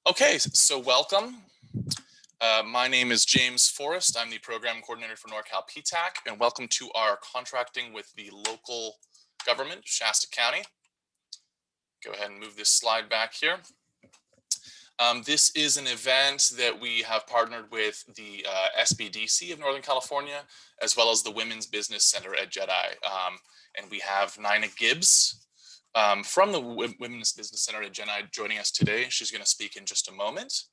Okay, so welcome. My name is James Forrest. I'm the program coordinator for Norcal PTAC, and welcome to our contracting with the local government, Shasta County. Go ahead and move this slide back here. This is an event that we have partnered with the Sbdc of Northern California, as well as the Women's Business Center at Jedi. And we have Nina Gibbs from the Women's Business Center at Jedi joining us today. She's going to speak in just a moment.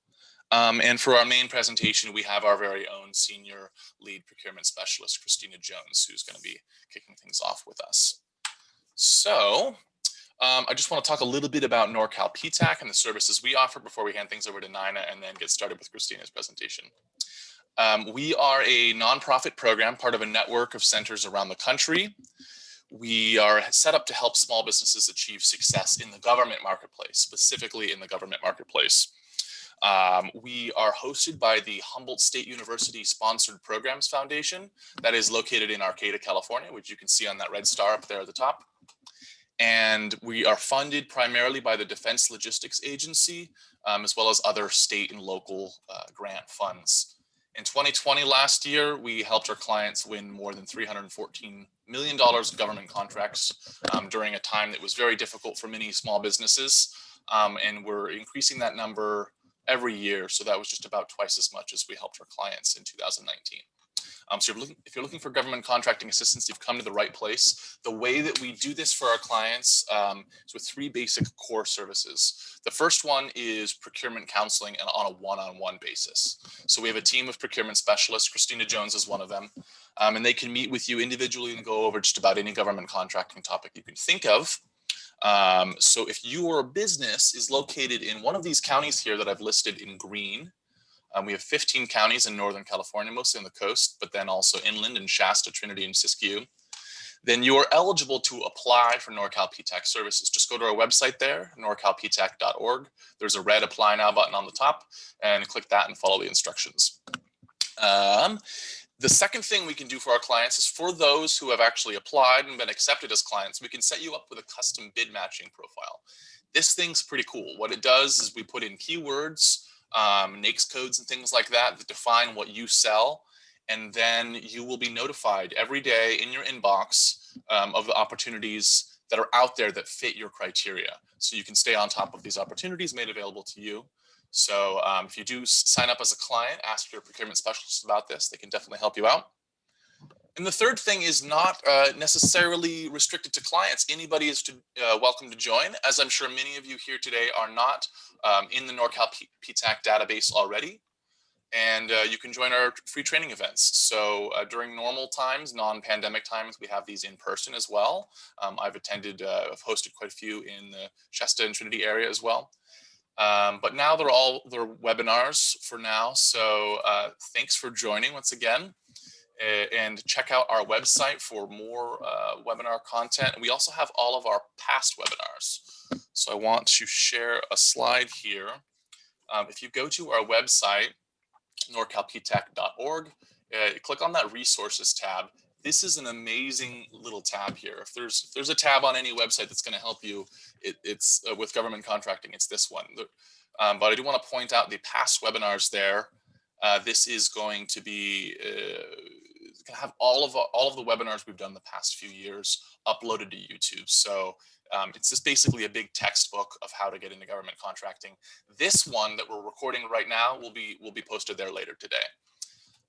And for our main presentation, we have our very own senior lead procurement specialist, Christina Jones, who's going to be kicking things off with us. So I just want to talk a little bit about Norcal PTAC and the services we offer before we hand things over to Nina and then get started with Christina's presentation. We are a nonprofit program, part of a network of centers around the country. We are set up to help small businesses achieve success in the government marketplace, specifically in the government marketplace. We are hosted by the Humboldt State University Sponsored Programs Foundation that is located in Arcata, California, which you can see on that red star up there at the top. And we are funded primarily by the Defense Logistics Agency, as well as other state and local grant funds. In 2020, last year, we helped our clients win more than $314 million of government contracts during a time that was very difficult for many small businesses. And we're increasing that number every year. So that was just about twice as much as we helped our clients in 2019. So if you're looking for government contracting assistance, you've come to the right place. The way that we do this for our clients is with three basic core services. The first one is procurement counseling and on a one-on-one basis. So we have a team of procurement specialists. Christina Jones is one of them. And they can meet with you individually and go over just about any government contracting topic you can think of. So if your business is located in one of these counties here that I've listed in green, we have 15 counties in Northern California, mostly on the coast, but then also inland in Shasta, Trinity, and Siskiyou. Then you are eligible to apply for Norcal PTAC services. Just go to our website there, norcalptac.org. There's a red apply now button on the top, and click that and follow the instructions. The second thing we can do for our clients is for those who have actually applied and been accepted as clients, we can set you up with a custom bid matching profile. This thing's pretty cool. What it does is we put in keywords, NAICS codes and things like that that define what you sell, and then you will be notified every day in your inbox of the opportunities that are out there that fit your criteria. So you can stay on top of these opportunities made available to you. So if you do sign up as a client, ask your procurement specialist about this. They can definitely help you out. And the third thing is not necessarily restricted to clients. Anybody is welcome to join. As I'm sure many of you here today are not in the Norcal PTAC database already. And you can join our free training events. So during normal times, non-pandemic times, we have these in person as well. I've hosted quite a few in the Shasta and Trinity area as well. But now they're webinars for now. So thanks for joining once again. And check out our website for more webinar content. And we also have all of our past webinars. So I want to share a slide here. If you go to our website, norcalptac.org, click on that resources tab. This is an amazing little tab here. If there's a tab on any website that's going to help you, it's with government contracting, it's this one. But I do want to point out the past webinars there. This is going to be have all of the webinars we've done the past few years uploaded to YouTube. So it's just basically a big textbook of how to get into government contracting. This one that we're recording right now will be posted there later today.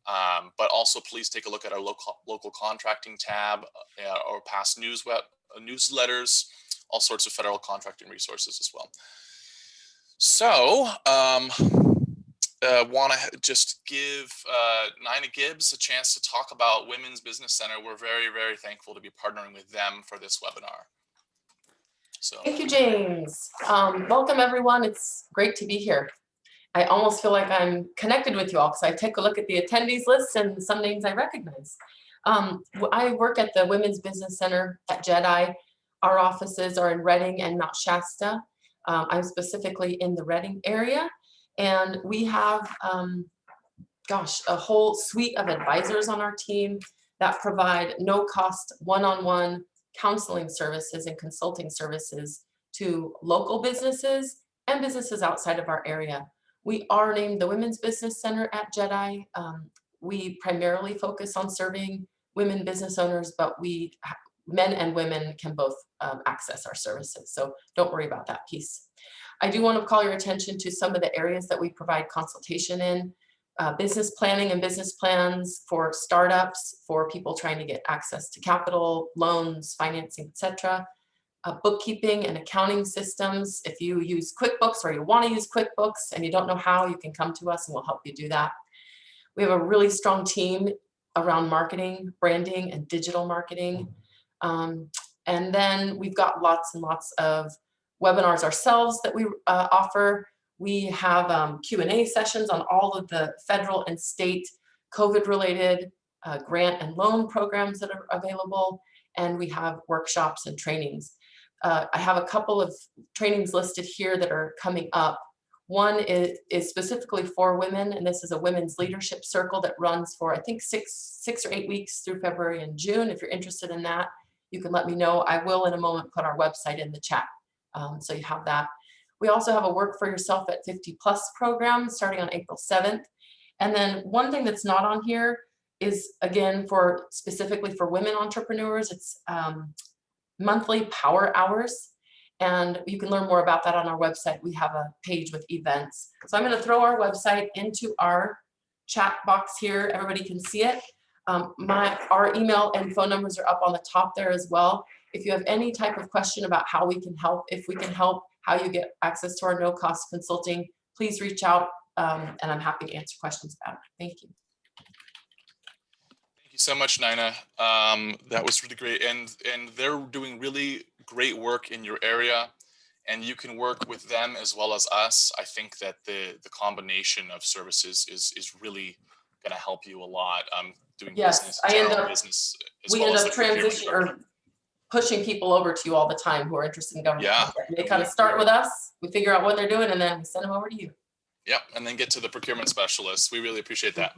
But also please take a look at our local contracting tab, or past newsletters, all sorts of federal contracting resources as well. So want to just give Nina Gibbs a chance to talk about Women's Business Center. We're very, very thankful to be partnering with them for this webinar. So thank you, James. Welcome, everyone. It's great to be here. I almost feel like I'm connected with you all because I take a look at the attendees list and some names I recognize. I work at the Women's Business Center at Jedi. Our offices are in Redding and Mount Shasta. I'm specifically in the Redding area. And we have, a whole suite of advisors on our team that provide no-cost one-on-one counseling services and consulting services to local businesses and businesses outside of our area. We are named the Women's Business Center at JEDI. We primarily focus on serving women business owners, but men and women can both access our services. So don't worry about that piece. I do want to call your attention to some of the areas that we provide consultation in. Business planning and business plans for startups, for people trying to get access to capital, loans, financing, etc. Bookkeeping and accounting systems. If you use QuickBooks or you want to use QuickBooks and you don't know how, you can come to us and we'll help you do that. We have a really strong team around marketing, branding, and digital marketing. And then we've got lots and lots of webinars ourselves that we offer. We have Q&A sessions on all of the federal and state COVID-related grant and loan programs that are available. And we have workshops and trainings. I have a couple of trainings listed here that are coming up. One is specifically for women, and this is a women's leadership circle that runs for, I think, six or 8 weeks through February and June. If you're interested in that, you can let me know. I will in a moment put our website in the chat, so you have that. We also have a Work for Yourself at 50 Plus program starting on April 7th. And then one thing that's not on here is, again, specifically for women entrepreneurs, it's monthly power hours. And you can learn more about that on our website. We have a page with events. So I'm going to throw our website into our chat box here. Everybody can see it. Our email and phone numbers are up on the top there as well. If you have any type of question about how we can help, if we can help, how you get access to our no-cost consulting, please reach out, and I'm happy to answer questions about it. Thank you. Thank you so much, Nina. That was really great, and they're doing really great work in your area, and you can work with them as well as us. I think that the combination of services is really going to help you a lot. Doing business, general business, as well as the transition or pushing people over to you all the time who are interested in government. Yeah, they kind of start with us. We figure out what they're doing, and then we send them over to you. Yep, and then get to the procurement specialists. We really appreciate that.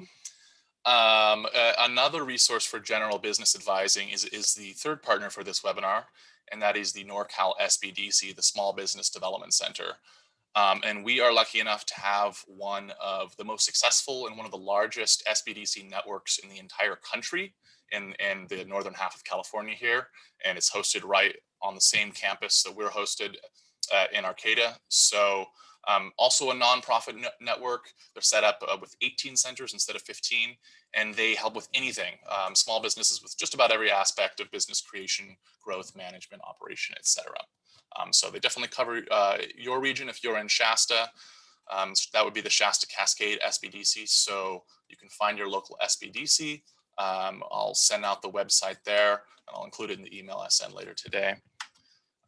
Another resource for general business advising is the third partner for this webinar, and that is the Norcal Sbdc, the Small Business Development Center. And we are lucky enough to have one of the most successful and one of the largest Sbdc networks in the entire country in the northern half of California here. And it's hosted right on the same campus that we're hosted in Arcata. So also a nonprofit network. They're set up with 18 centers instead of 15, and they help with anything, small businesses with just about every aspect of business creation, growth, management, operation, etc. So they definitely cover your region. If you're in Shasta, that would be the Shasta Cascade Sbdc. So you can find your local Sbdc. I'll send out the website there, and I'll include it in the email I send later today.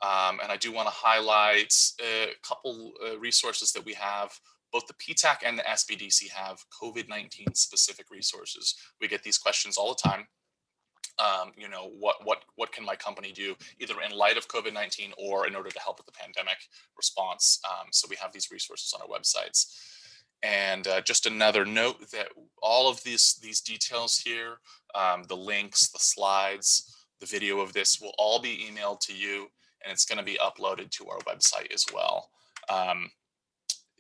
And I do want to highlight a couple resources that we have. Both the PTAC and the Sbdc have COVID-19 specific resources. We get these questions all the time. You know, what can my company do, either in light of COVID-19 or in order to help with the pandemic response? So we have these resources on our websites. And just another note that all of these details here, the links, the slides, the video of this will all be emailed to you, and it's going to be uploaded to our website as well.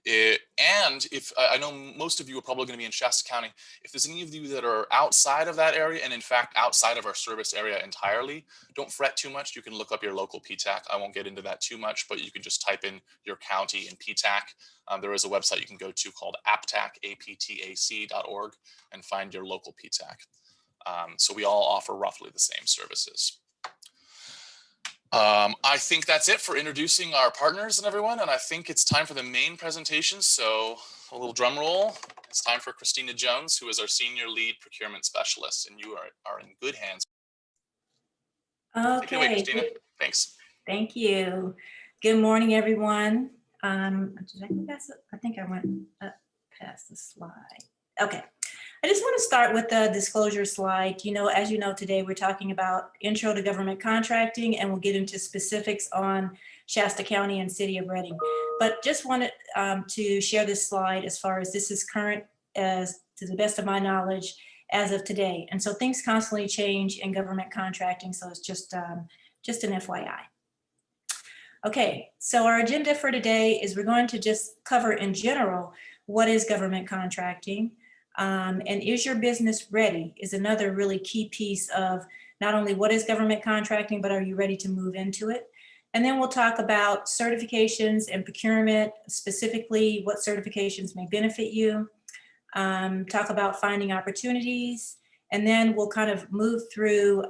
And if I know most of you are probably going to be in Shasta County, if there's any of you that are outside of that area, and in fact outside of our service area entirely, don't fret too much. You can look up your local PTAC. I won't get into that too much, but you can just type in your county in PTAC. There is a website you can go to called aptac.org and find your local PTAC. So we all offer roughly the same services. I think that's it for introducing our partners and everyone, and I think it's time for the main presentation. So a little drum roll. It's time for Christina Jones, who is our Senior Lead Procurement Specialist, and you are in good hands. Okay. Take it away, Christina. Thanks. Thank you. Good morning, everyone. I think I went up past the slide. Okay. I just want to start with the disclosure slide. You know, as you know, today we're talking about intro to government contracting, and we'll get into specifics on Shasta County and City of Redding. But just wanted to share this slide as far as this is current, as to the best of my knowledge, as of today. And so things constantly change in government contracting, so it's just an FYI. Okay, so our agenda for today is we're going to just cover in general, what is government contracting? And is your business ready is another really key piece of not only what is government contracting, but are you ready to move into it? And then we'll talk about certifications and procurement, specifically what certifications may benefit you, talk about finding opportunities, and then we'll kind of move through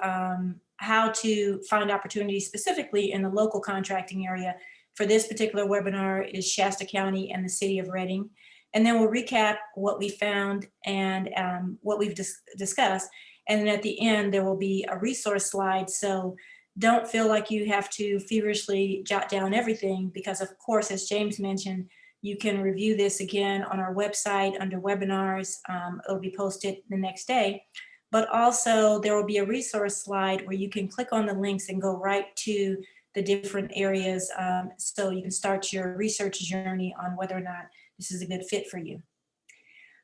how to find opportunities specifically in the local contracting area. For this particular webinar is Shasta County and the City of Reading. And then we'll recap what we found and what we've discussed. And then at the end, there will be a resource slide. So don't feel like you have to feverishly jot down everything, because of course, as James mentioned, you can review this again on our website under webinars. It'll be posted the next day. But also there will be a resource slide where you can click on the links and go right to the different areas. So you can start your research journey on whether or not this is a good fit for you.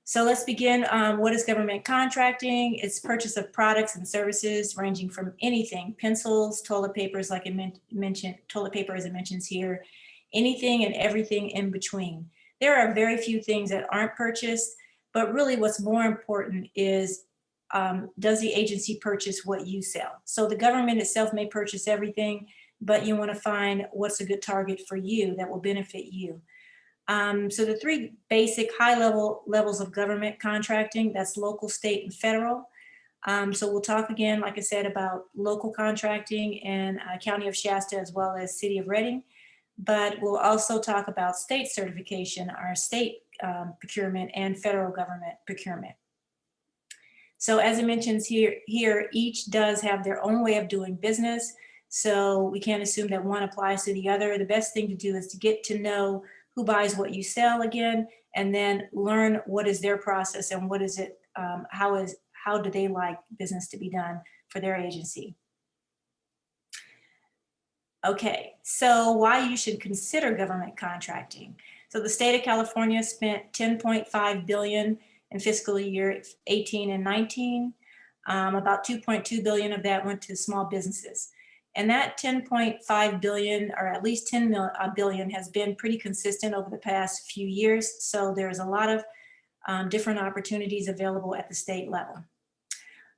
So let's begin. What is government contracting? It's purchase of products and services ranging from anything, pencils, toilet papers, like I mentioned, toilet paper as it mentions here, anything and everything in between. There are very few things that aren't purchased, but really what's more important is, does the agency purchase what you sell? So the government itself may purchase everything, but you want to find what's a good target for you that will benefit you. So the three basic high-level levels of government contracting, that's local, state, and federal. So we'll talk again, like I said, about local contracting in County of Shasta as well as City of Reading. But we'll also talk about state certification, our state procurement, and federal government procurement. So as it mentions here, each does have their own way of doing business. So we can't assume that one applies to the other. The best thing to do is to get to know who buys what you sell again, and then learn what is their process and what is it, how do they like business to be done for their agency. Okay, so why you should consider government contracting. So the state of California spent $10.5 billion in fiscal year 18 and 19. About 2.2 billion of that went to small businesses. And that 10.5 billion, or at least 10 billion, has been pretty consistent over the past few years. So there's a lot of different opportunities available at the state level.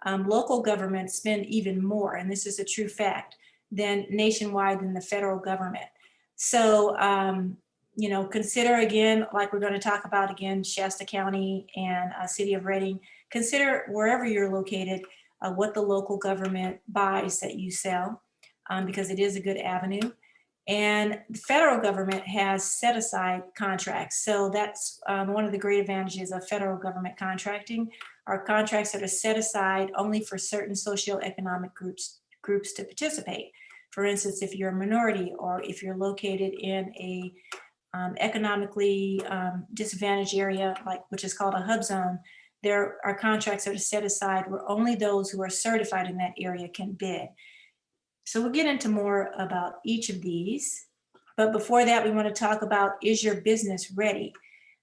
Local governments spend even more, and this is a true fact, than nationwide than the federal government. So, you know, consider again, like we're going to talk about again, Shasta County and City of Reading. Consider wherever you're located, what the local government buys that you sell. Because it is a good avenue. And the federal government has set aside contracts. So that's one of the great advantages of federal government contracting, are contracts that are set aside only for certain socioeconomic groups to participate. For instance, if you're a minority or if you're located in a economically disadvantaged area, which is called a hub zone, there are contracts that are set aside where only those who are certified in that area can bid. So we'll get into more about each of these. But before that, we want to talk about, is your business ready?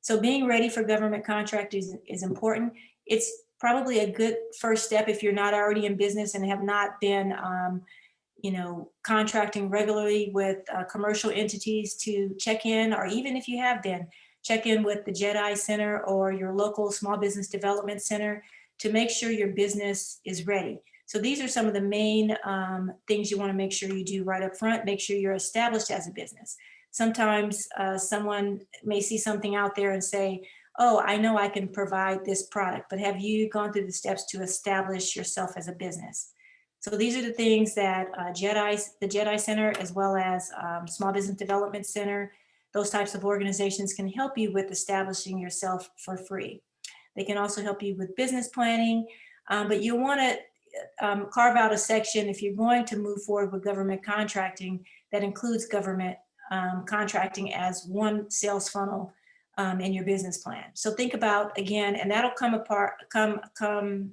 So being ready for government contract is important. It's probably a good first step if you're not already in business and have not been you know, contracting regularly with commercial entities, to check in, or even if you have been, check in with the JEDI Center or your local small business development center to make sure your business is ready. So these are some of the main things you want to make sure you do right up front. Make sure you're established as a business. Sometimes someone may see something out there and say, oh, I know I can provide this product, but have you gone through the steps to establish yourself as a business? So these are the things that the JEDI Center, as well as Small Business Development Center, those types of organizations can help you with establishing yourself for free. They can also help you with business planning, but you want to carve out a section if you're going to move forward with government contracting that includes government contracting as one sales funnel in your business plan. So think about, again, and that'll come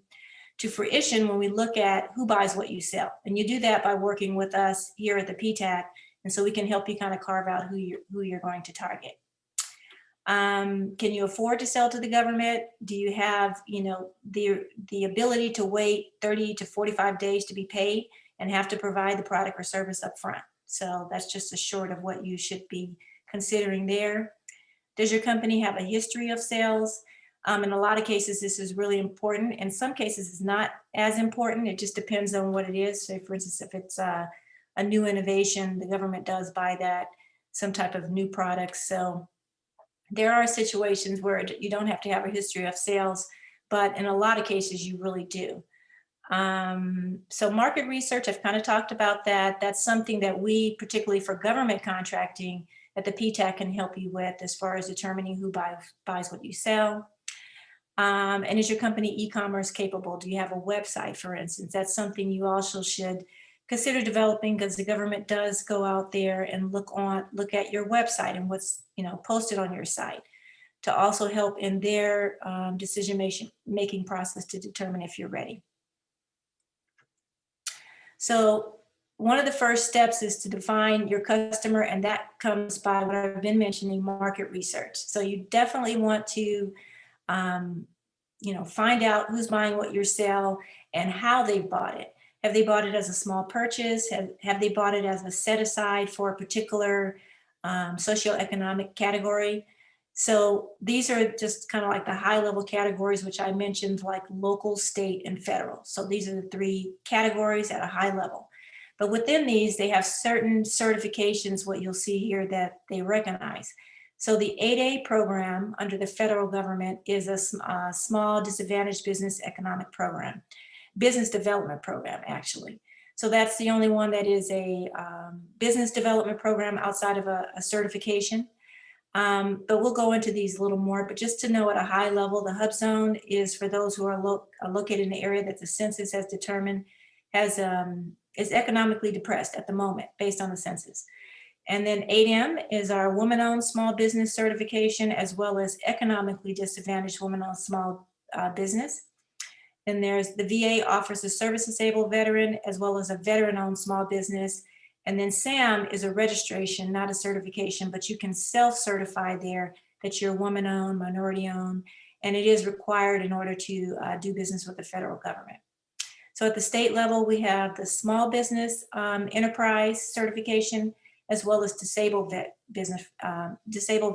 to fruition when we look at who buys what you sell. And you do that by working with us here at the PTAC. And so we can help you kind of carve out who you're going to target. Can you afford to sell to the government? Do you have, you know, the ability to wait 30 to 45 days to be paid and have to provide the product or service up front? So that's just a short of what you should be considering there. Does your company have a history of sales? In a lot of cases, this is really important. In some cases, it's not as important. It just depends on what it is. So for instance, if it's a new innovation, the government does buy that, some type of new product. So there are situations where you don't have to have a history of sales, but in a lot of cases, you really do. So market research, I've kind of talked about that. That's something that we, particularly for government contracting, that the PTAC can help you with as far as determining who buys what you sell. And is your company e-commerce capable? Do you have a website, for instance? That's something you also should consider developing, because the government does go out there and look at your website and what's posted on your site, to also help in their decision making process to determine if you're ready. So one of the first steps is to define your customer, and that comes by what I've been mentioning, market research. So you definitely want to find out who's buying what you sell and how they bought it. Have they bought it as a small purchase? Have they bought it as a set aside for a particular socioeconomic category? So these are just kind of like the high level categories, which I mentioned, like local, state, and federal. So these are the three categories at a high level. But within these, they have certain certifications, what you'll see here, that they recognize. So the 8A program under the federal government is a small disadvantaged business economic program, business development program, actually. So that's the only one that is a business development program outside of a certification. But we'll go into these a little more, but just to know at a high level, the hub zone is for those who are located in the area that the census has determined is economically depressed at the moment based on the census. And then 8M is our woman-owned small business certification, as well as economically disadvantaged woman-owned small business. Then there's the VA offers a service-disabled veteran, as well as a veteran-owned small business. And then SAM is a registration, not a certification, but you can self-certify there that you're woman-owned, minority-owned, and it is required in order to do business with the federal government. So at the state level, we have the small business enterprise certification, as well as disabled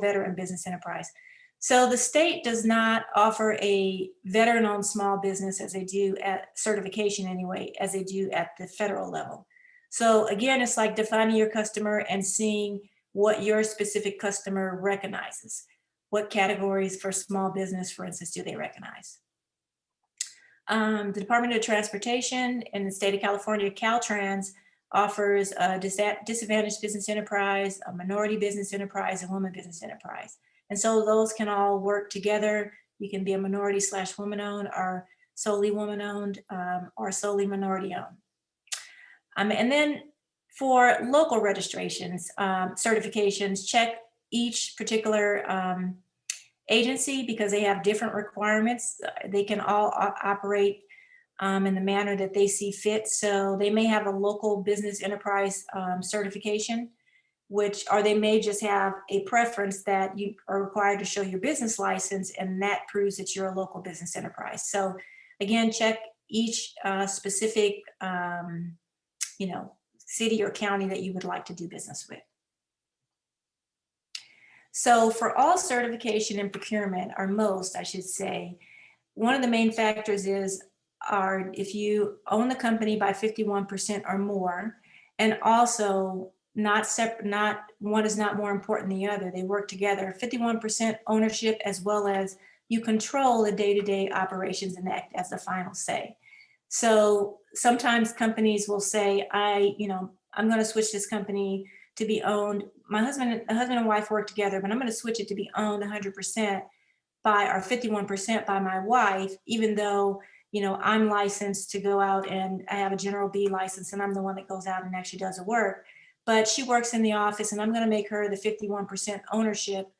veteran business enterprise. So the state does not offer a veteran-owned small business as they do at certification anyway, as they do at the federal level. So again, it's like defining your customer and seeing what your specific customer recognizes. What categories for small business, for instance, do they recognize? The Department of Transportation in the state of California, Caltrans, offers a disadvantaged business enterprise, a minority business enterprise, and woman business enterprise. And so those can all work together. You can be a minority / woman-owned, or solely woman-owned, or solely minority-owned. And then for local registrations, certifications, check each particular agency, because they have different requirements. They can all operate in the manner that they see fit. So they may have a local business enterprise certification, or they may just have a preference that you are required to show your business license, and that proves that you're a local business enterprise. So again, check each specific city or county that you would like to do business with. So for all certification and procurement, or most, I should say, one of the main factors are if you own the company by 51% or more, and also not one is not more important than the other. They work together. 51% ownership, as well as you control the day-to-day operations and act as the final say. So sometimes companies will say, I'm going to switch this company to be owned. The husband and wife work together, but I'm going to switch it to be owned 100% or 51% by my wife, even though I'm licensed to go out, and I have a General B license, and I'm the one that goes out and actually does the work. But she works in the office, and I'm going to make her the 51% ownership,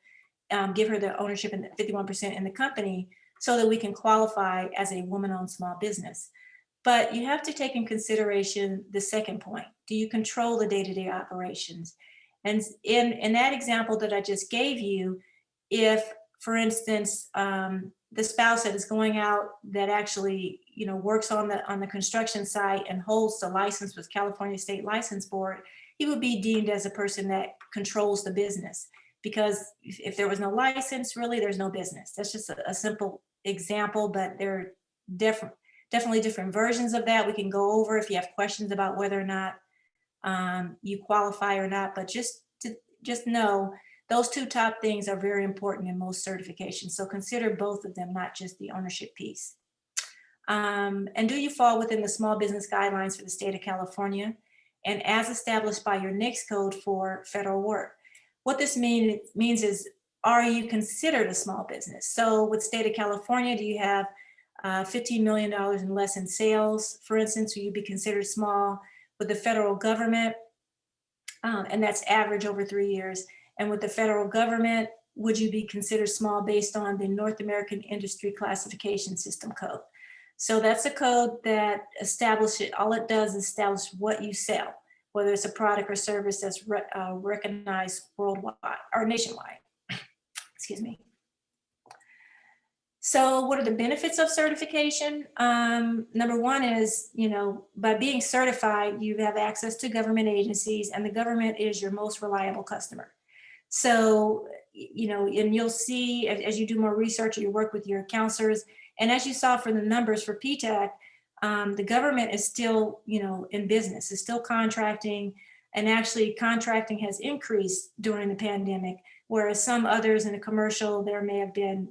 give her the ownership and the 51% in the company, so that we can qualify as a woman-owned small business. But you have to take in consideration the second point. Do you control the day-to-day operations? And in that example that I just gave you, if, for instance, the spouse that is going out that actually works on the construction site and holds the license with California State License Board, he would be deemed as a person that controls the business, because if there was no license, really, there's no business. That's just a simple example, but there are definitely different versions of that we can go over if you have questions about whether or not you qualify or not. But just know those two top things are very important in most certifications. So consider both of them, not just the ownership piece. And do you fall within the small business guidelines for the state of California and as established by your NAICS code for federal work? What this means is, are you considered a small business? So with state of California, do you have $15 million and less in sales, for instance? Will you be considered small? With the federal government, and that's average over 3 years. And with the federal government, would you be considered small based on the North American Industry Classification System code? So that's a code that establishes, all it does is establish what you sell, whether it's a product or service that's recognized worldwide or nationwide. Excuse me. So what are the benefits of certification? Number one is, by being certified, you have access to government agencies, and the government is your most reliable customer. So, and you'll see as you do more research or you work with your counselors, and as you saw from the numbers for PTAC, the government is still, in business, is still contracting, and actually contracting has increased during the pandemic, whereas some others in the commercial, there may have been,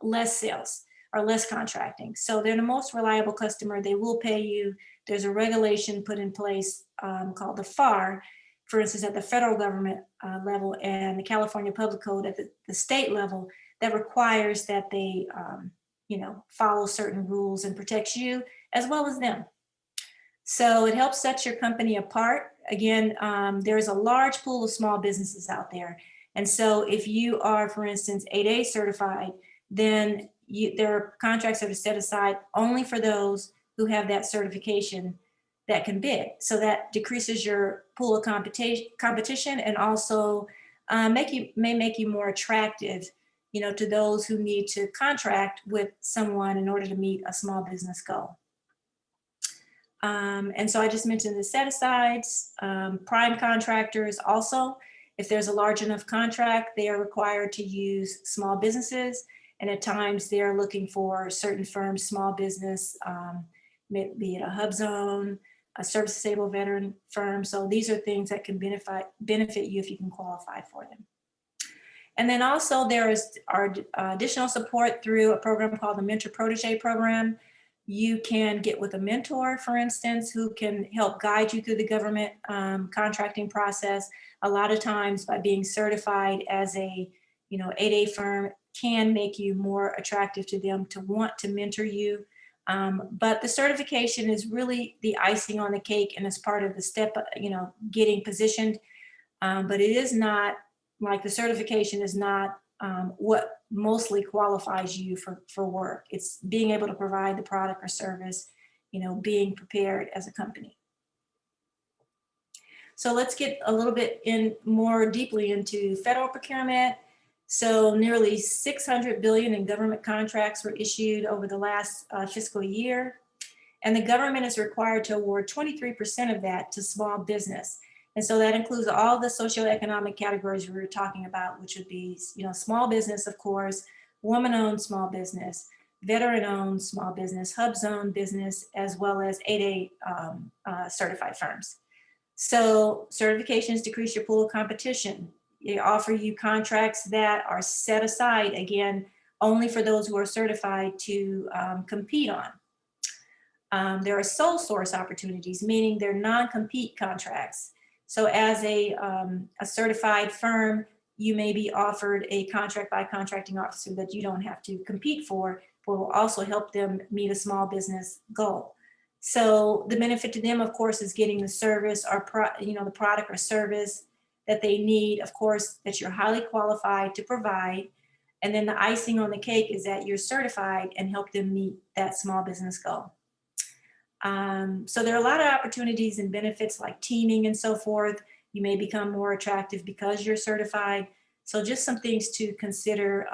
less sales or less contracting. So they're the most reliable customer. They will pay you. There's a regulation put in place called the FAR, for instance, at the federal government level, and the California Public Code at the state level, that requires that they, follow certain rules and protects you as well as them. So it helps set your company apart. Again, there's a large pool of small businesses out there. And so if you are, for instance, 8A certified, then there are contracts that are set aside only for those who have that certification that can bid. So that decreases your pool of competition and also may make you more attractive, to those who need to contract with someone in order to meet a small business goal. And so I just mentioned the set-asides, prime contractors also. If there's a large enough contract, they are required to use small businesses. And at times they're looking for certain firms, small business, be it a hub zone, a service disabled veteran firm. So these are things that can benefit you if you can qualify for them. And then also there is our additional support through a program called the Mentor Protege program. You can get with a mentor, for instance, who can help guide you through the government contracting process. A lot of times by being certified as a 8A firm can make you more attractive to them to want to mentor you. But the certification is really the icing on the cake and it's part of the step, getting positioned. But it is not, like the certification is not what mostly qualifies you for work. It's being able to provide the product or service, being prepared as a company. So let's get a little bit more deeply into federal procurement. So nearly $600 billion in government contracts were issued over the last fiscal year. And the government is required to award 23% of that to small business. And so that includes all the socioeconomic categories we were talking about, which would be, small business, of course, woman-owned small business, veteran-owned small business, hub zone business, as well as 8A certified firms. So certifications decrease your pool of competition. They offer you contracts that are set aside, again, only for those who are certified to compete on. There are sole source opportunities, meaning they're non-compete contracts. So as a certified firm, you may be offered a contract by contracting officer that you don't have to compete for, but will also help them meet a small business goal. So the benefit to them, of course, is getting the service or the product or service that they need, of course, that you're highly qualified to provide. And then the icing on the cake is that you're certified and help them meet that small business goal. So there are a lot of opportunities and benefits like teaming and so forth. You may become more attractive because you're certified. So just some things to consider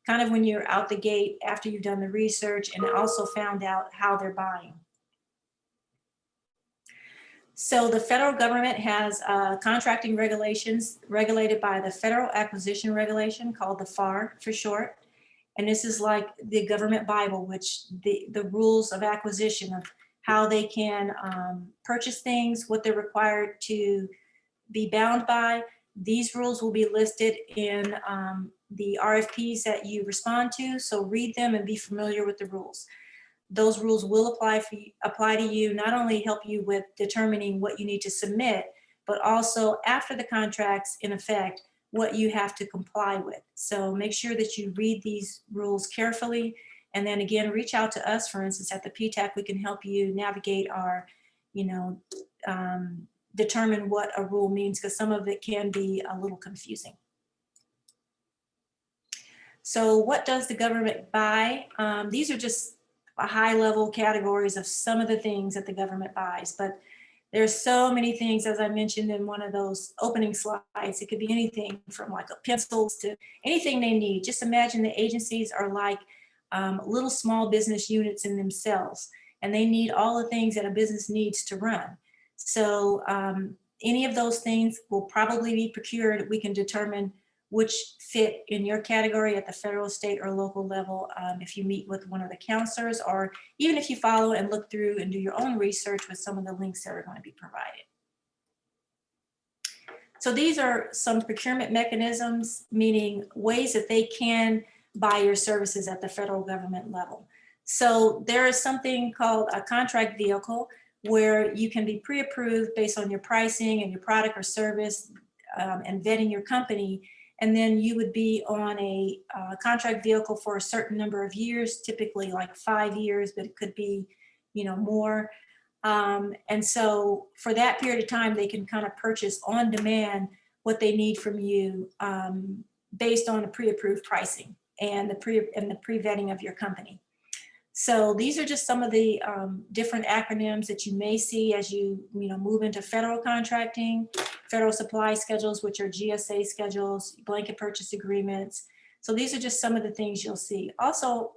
kind of when you're out the gate after you've done the research and also found out how they're buying. So the federal government has contracting regulations regulated by the Federal Acquisition Regulation, called the FAR for short. And this is like the government Bible, which the rules of acquisition of how they can purchase things, what they're required to be bound by. These rules will be listed in the RFPs that you respond to. So read them and be familiar with the rules. Those rules will apply to you, not only help you with determining what you need to submit, but also after the contract's in effect, what you have to comply with. So make sure that you read these rules carefully. And then again, reach out to us, for instance, at the PTAC, we can help you navigate our, determine what a rule means, because some of it can be a little confusing. So what does the government buy? These are just high level categories of some of the things that the government buys, but there's so many things, as I mentioned in one of those opening slides. It could be anything from like pencils to anything they need. Just imagine the agencies are like little small business units in themselves, and they need all the things that a business needs to run. So any of those things will probably be procured. We can determine which fit in your category at the federal, state, or local level if you meet with one of the counselors, or even if you follow and look through and do your own research with some of the links that are going to be provided. So these are some procurement mechanisms, meaning ways that they can buy your services at the federal government level. So there is something called a contract vehicle, where you can be pre-approved based on your pricing and your product or service and vetting your company. And then you would be on a contract vehicle for a certain number of years, typically like 5 years, but it could be, more. And so for that period of time, they can kind of purchase on demand what they need from you based on a pre-approved pricing and the pre-vetting of your company. So these are just some of the different acronyms that you may see as you move into federal contracting, federal supply schedules, which are GSA schedules, blanket purchase agreements. So these are just some of the things you'll see. Also,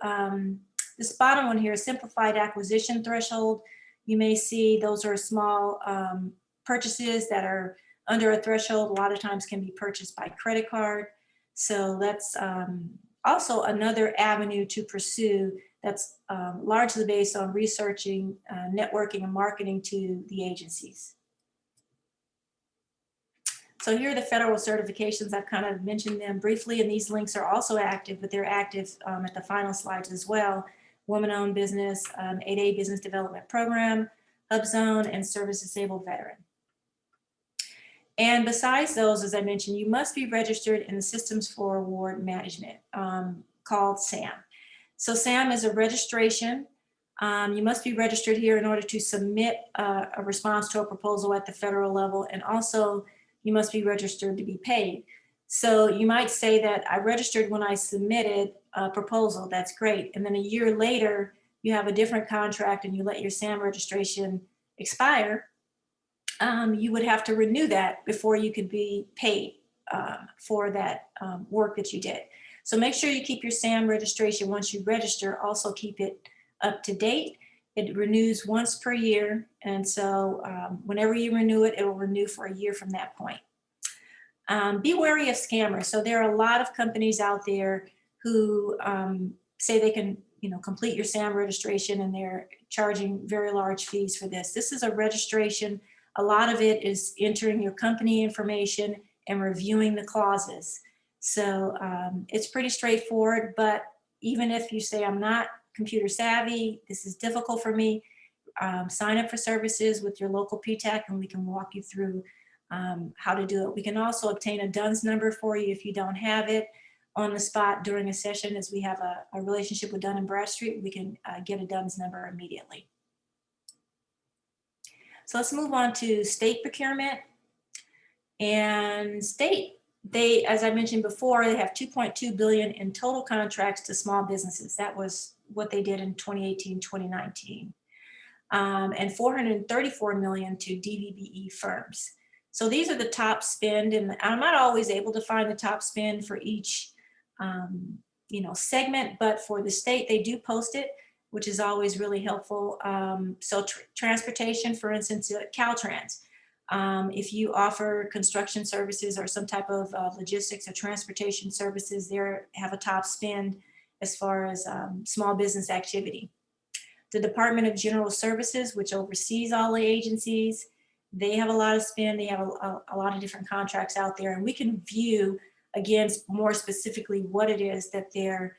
this bottom one here, simplified acquisition threshold. You may see those are small purchases that are under a threshold. A lot of times can be purchased by credit card. So that's also another avenue to pursue. That's largely based on researching, networking, and marketing to the agencies. So here are the federal certifications. I've kind of mentioned them briefly, and these links are also active, but they're active at the final slides as well. Woman-owned business, 8A business development program, HubZone, and service disabled veteran. And besides those, as I mentioned, you must be registered in the Systems for Award Management, called SAM. So SAM is a registration. You must be registered here in order to submit a response to a proposal at the federal level, and also you must be registered to be paid. So you might say that I registered when I submitted a proposal. That's great. And then a year later, you have a different contract and you let your SAM registration expire. You would have to renew that before you could be paid for that work that you did. So make sure you keep your SAM registration once you register. Also keep it up to date. It renews once per year. And so whenever you renew it, it will renew for a year from that point. Be wary of scammers. So there are a lot of companies out there who say they can complete your SAM registration, and they're charging very large fees for this. This is a registration. A lot of it is entering your company information and reviewing the clauses. So it's pretty straightforward, but even if you say, I'm not computer savvy, this is difficult for me, sign up for services with your local PTAC and we can walk you through how to do it. We can also obtain a DUNS number for you if you don't have it on the spot during a session. As we have a relationship with Dun & Bradstreet, we can get a DUNS number immediately. So let's move on to state procurement. And state, as I mentioned before, they have $2.2 billion in total contracts to small businesses. That was what they did in 2018, 2019. And $434 million to DVBE firms. So these are the top spend, and I'm not always able to find the top spend for each segment, but for the state, they do post it. which is always really helpful. So transportation, for instance, Caltrans. If you offer construction services or some type of logistics or transportation services, they have a top spend as far as small business activity. The Department of General Services, which oversees all the agencies, they have a lot of spend. They have a lot of different contracts out there, and we can view, again, more specifically what it is that they're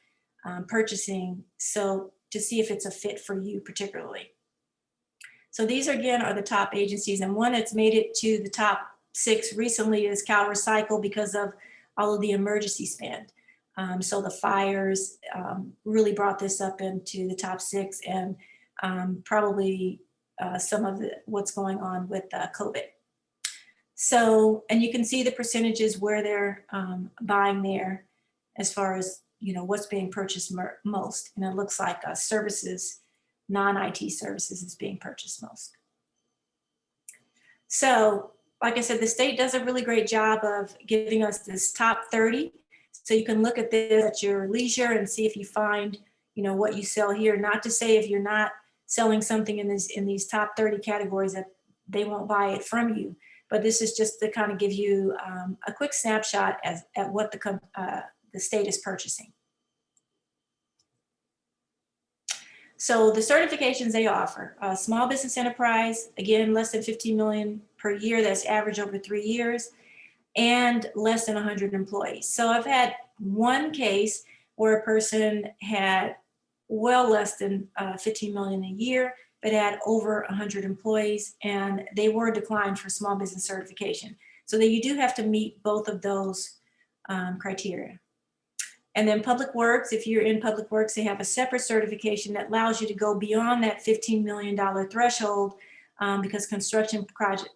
purchasing, so to see if it's a fit for you particularly. So these again are the top agencies, and one that's made it to the top 6 recently is Cal Recycle because of all of the emergency spend. So the fires really brought this up into the top 6, and probably some of what's going on with COVID. So, and you can see the percentages where they're buying there as far as, you know, what's being purchased most. And it looks like services, non-IT services is being purchased most. So, like I said, the state does a really great job of giving us this top 30. So you can look at this at your leisure and see if you find, you know, what you sell here. Not to say if you're not selling something in these top 30 categories that they won't buy it from you. But this is just to kind of give you a quick snapshot at what the state is purchasing. So the certifications they offer, small business enterprise, again, less than 15 million per year, that's average over 3 years, and less than 100 employees. So I've had one case where a person had well less than 15 million a year, but had over 100 employees, and they were declined for small business certification. So that you do have to meet both of those criteria. And then Public Works, if you're in Public Works, they have a separate certification that allows you to go beyond that $15 million threshold because construction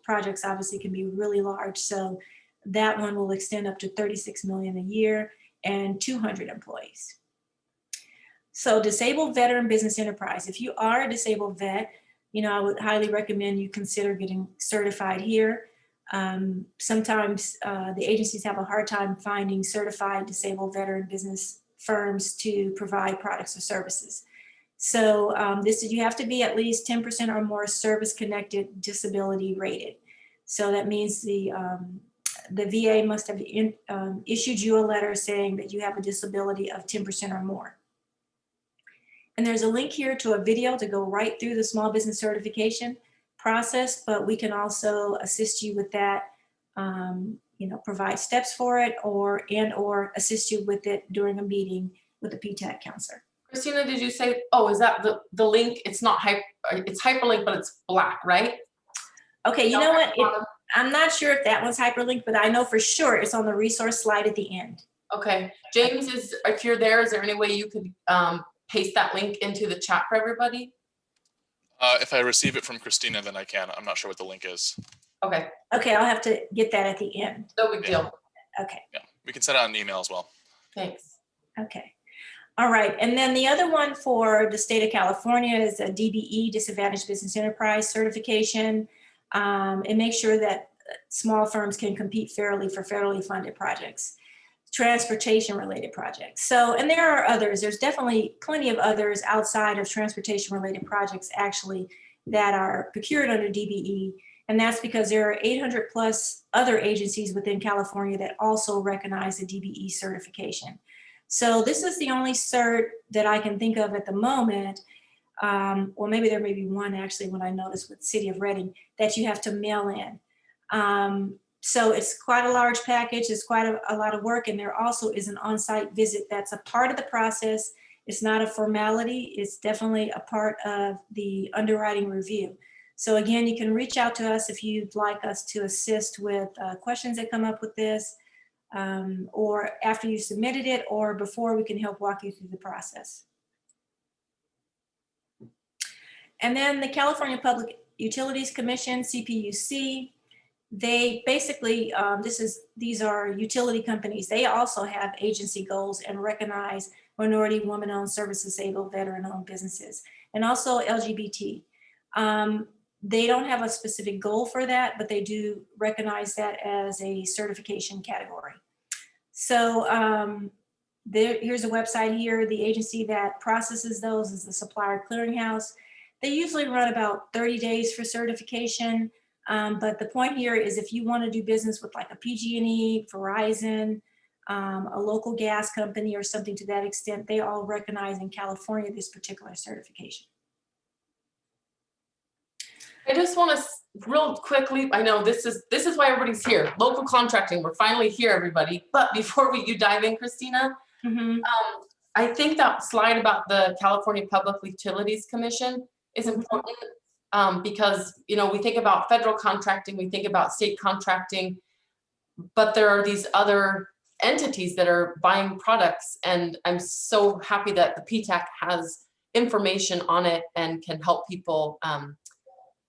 projects obviously can be really large. So that one will extend up to 36 million a year and 200 employees. So disabled veteran business enterprise. If you are a disabled vet, you know, I would highly recommend you consider getting certified here. Sometimes the agencies have a hard time finding certified disabled veteran business firms to provide products or services. So this is, you have to be at least 10% or more service-connected disability rated. So that means the VA must have issued you a letter saying that you have a disability of 10% or more. And there's a link here to a video to go right through the small business certification process, but we can also assist you with that, you know, provide steps for it or assist you with it during a meeting with the PTAC counselor. Christina, did you say, oh, is that the link? It's not it's hyperlinked, but it's black, right? Okay, you know what? I'm not sure if that one's hyperlinked, but I know for sure it's on the resource slide at the end. Okay, James, if you're there, is there any way you could paste that link into the chat for everybody? If I receive it from Christina, then I can. I'm not sure what the link is. Okay. Okay, I'll have to get that at the end. No big deal. Okay. Yeah, we can send out an email as well. Thanks. Okay. All right. And then the other one for the state of California is a DBE, Disadvantaged Business Enterprise certification. It makes sure that small firms can compete fairly for federally funded projects, transportation related projects. So, and there are others, there's definitely plenty of others outside of transportation related projects actually that are procured under DBE. And that's because there are 800 plus other agencies within California that also recognize the DBE certification. So this is the only cert that I can think of at the moment, or maybe there may be one actually when I noticed with City of Reading that you have to mail in. So it's quite a large package, it's quite a lot of work, and there also is an on-site visit that's a part of the process. It's not a formality, it's definitely a part of the underwriting review. So again, you can reach out to us if you'd like us to assist with questions that come up with this, or after you submitted it, or before, we can help walk you through the process. And then the California Public Utilities Commission, CPUC, they basically, these are utility companies. They also have agency goals and recognize minority, woman-owned, service-disabled, veteran-owned businesses, and also LGBT. They don't have a specific goal for that, but they do recognize that as a certification category. So Here's a website here. The agency that processes those is the Supplier Clearinghouse. They usually run about 30 days for certification. But the point here is if you want to do business with like a PG&E, Verizon, a local gas company or something to that extent, they all recognize in California this particular certification. I just want to real quickly, I know this is why everybody's here. Local contracting, we're finally here, everybody. But before you dive in, Christina, I think that slide about the California Public Utilities Commission is important because, you know, we think about federal contracting, we think about state contracting, but there are these other entities that are buying products. And I'm so happy that the PTAC has information on it and can help people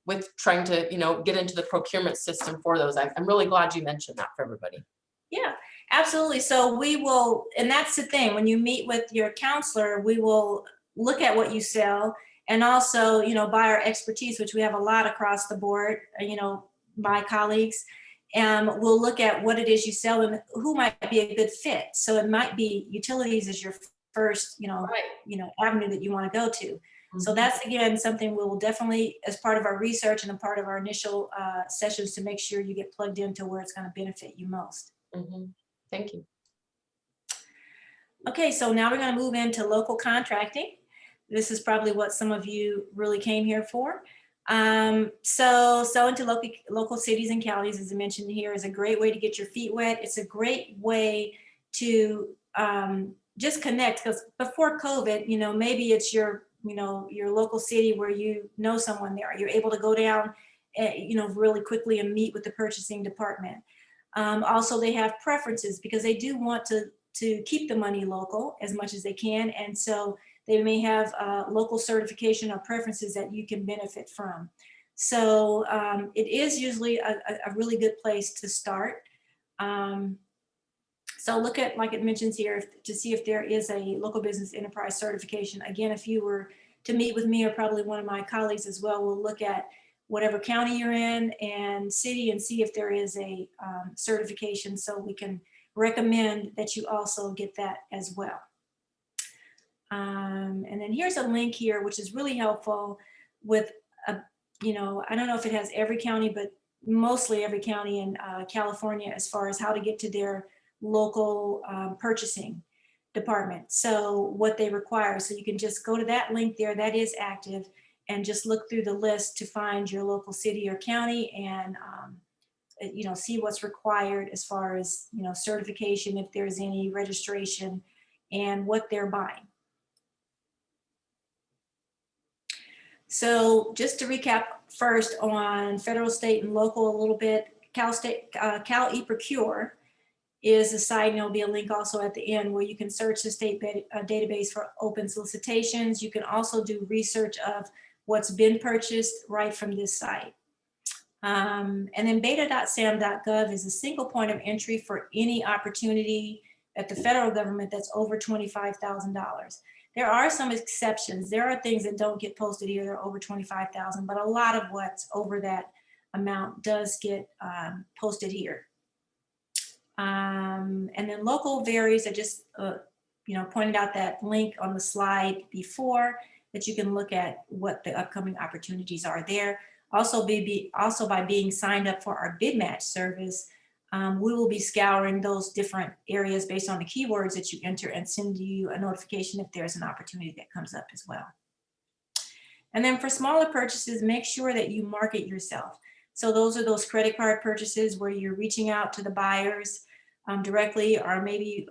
with trying to, you know, get into the procurement system for those. I'm really glad you mentioned that for everybody. Yeah, absolutely. So we will, and that's the thing, when you meet with your counselor, we will look at what you sell and also, you know, by our expertise, which we have a lot across the board, you know, my colleagues, and we'll look at what it is you sell and who might be a good fit. So it might be utilities as your first, avenue that you want to go to. So that's, again, something we will definitely, as part of our research and a part of our initial sessions, to make sure you get plugged into where it's going to benefit you most. Thank you. Okay, so now we're going to move into local contracting. This is probably what some of you really came here for. So selling to local cities and counties, as I mentioned here, is a great way to get your feet wet. It's a great way to just connect, because before COVID, you know, maybe it's your local city where you know someone there. You're able to go down, really quickly and meet with the purchasing department. Also, they have preferences because they do want to keep the money local as much as they can. And so they may have local certification or preferences that you can benefit from. So it is usually a really good place to start. So look at, like it mentions here, to see if there is a local business enterprise certification. Again, if you were to meet with me or probably one of my colleagues as well, we'll look at whatever county you're in and city and see if there is a certification, so we can recommend that you also get that as well. And then here's a link here, which is really helpful with, I don't know if it has every county, but mostly every county in California as far as how to get to their local purchasing department. So what they require, so you can just go to that link there, that is active, and just look through the list to find your local city or county and see what's required as far as certification, if there's any registration, and what they're buying. So just to recap first on federal, state, and local a little bit, Cal eProcure is a site, and there'll be a link also at the end where you can search the state database for open solicitations. You can also do research of what's been purchased right from this site. And then beta.sam.gov is a single point of entry for any opportunity at the federal government that's over $25,000. There are some exceptions. There are things that don't get posted here that are over $25,000, but a lot of what's over that amount does get posted here. And then local varies. I just pointed out that link on the slide before, that you can look at what the upcoming opportunities are there. Also by being signed up for our bid match service, we will be scouring those different areas based on the keywords that you enter and send you a notification if there's an opportunity that comes up as well. And then for smaller purchases, make sure that you market yourself. So those are those credit card purchases where you're reaching out to the buyers directly, or maybe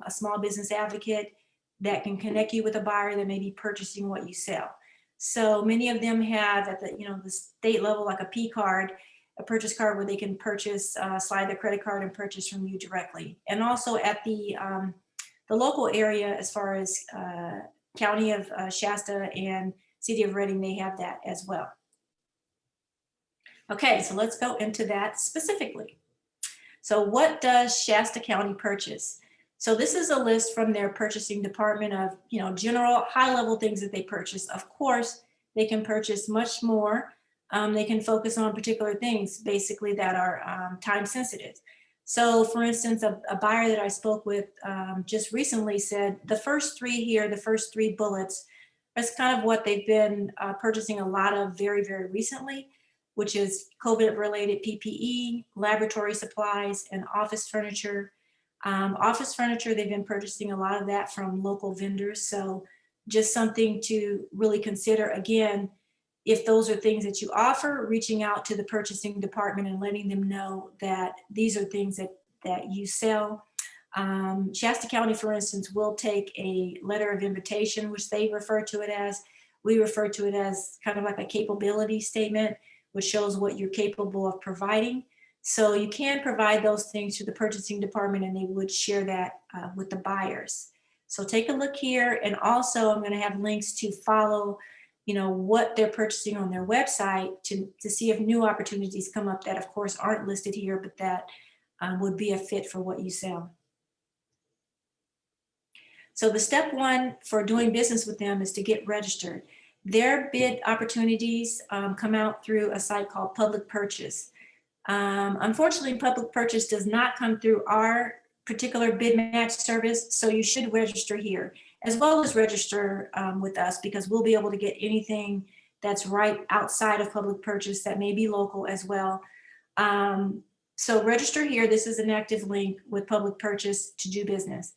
a small business advocate that can connect you with a buyer that may be purchasing what you sell. So many of them have at the state level, like a P card, a purchase card where they can purchase, slide their credit card and purchase from you directly. And also at the local area, as far as County of Shasta and City of Redding, they have that as well. Okay, so let's go into that specifically. So what does Shasta County purchase? So this is a list from their purchasing department of, general high-level things that they purchase. Of course, they can purchase much more. They can focus on particular things, basically, that are time sensitive. So for instance, a buyer that I spoke with just recently said the first three here, the first three bullets, that's kind of what they've been purchasing a lot of very, very recently, which is COVID-related PPE, laboratory supplies, and office furniture. Office furniture, they've been purchasing a lot of that from local vendors. So just something to really consider. Again, if those are things that you offer, reaching out to the purchasing department and letting them know that these are things that you sell. Shasta County, for instance, will take a letter of invitation, which they refer to it as. We refer to it as kind of like a capability statement, which shows what you're capable of providing. So you can provide those things to the purchasing department and they would share that with the buyers. So take a look here. And also I'm going to have links to follow, you know, what they're purchasing on their website to see if new opportunities come up that of course aren't listed here, but that would be a fit for what you sell. So the step one for doing business with them is to get registered. Their bid opportunities come out through a site called Public Purchase. Unfortunately, Public Purchase does not come through our particular bid match service, so you should register here, as well as register with us, because we'll be able to get anything that's right outside of Public Purchase that may be local as well. So register here. This is an active link with Public Purchase to do business.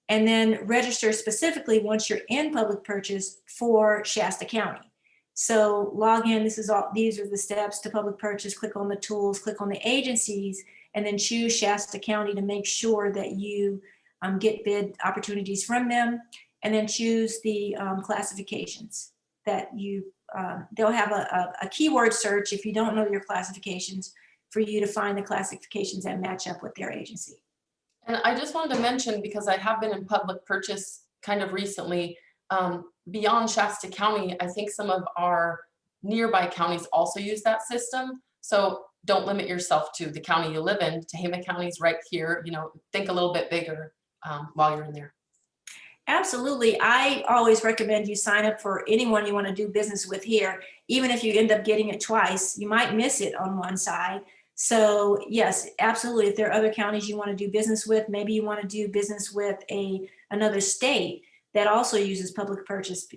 And then register specifically once you're in Public Purchase for Shasta County. So log in, these are the steps to Public Purchase, click on the tools, click on the agencies, and then choose Shasta County to make sure that you get bid opportunities from them, and then choose the classifications that you, they'll have a keyword search if you don't know your classifications for you to find the classifications that match up with their agency. And I just wanted to mention, because I have been in Public Purchase kind of recently, beyond Shasta County, I think some of our nearby counties also use that system. So don't limit yourself to the county you live in. Tehama County's right here, you know, think a little bit bigger while you're in there. Absolutely. I always recommend you sign up for anyone you want to do business with here. Even if you end up getting it twice, you might miss it on one side. So yes, absolutely. If there are other counties you want to do business with, maybe you want to do business with another state that also uses Public Purchase,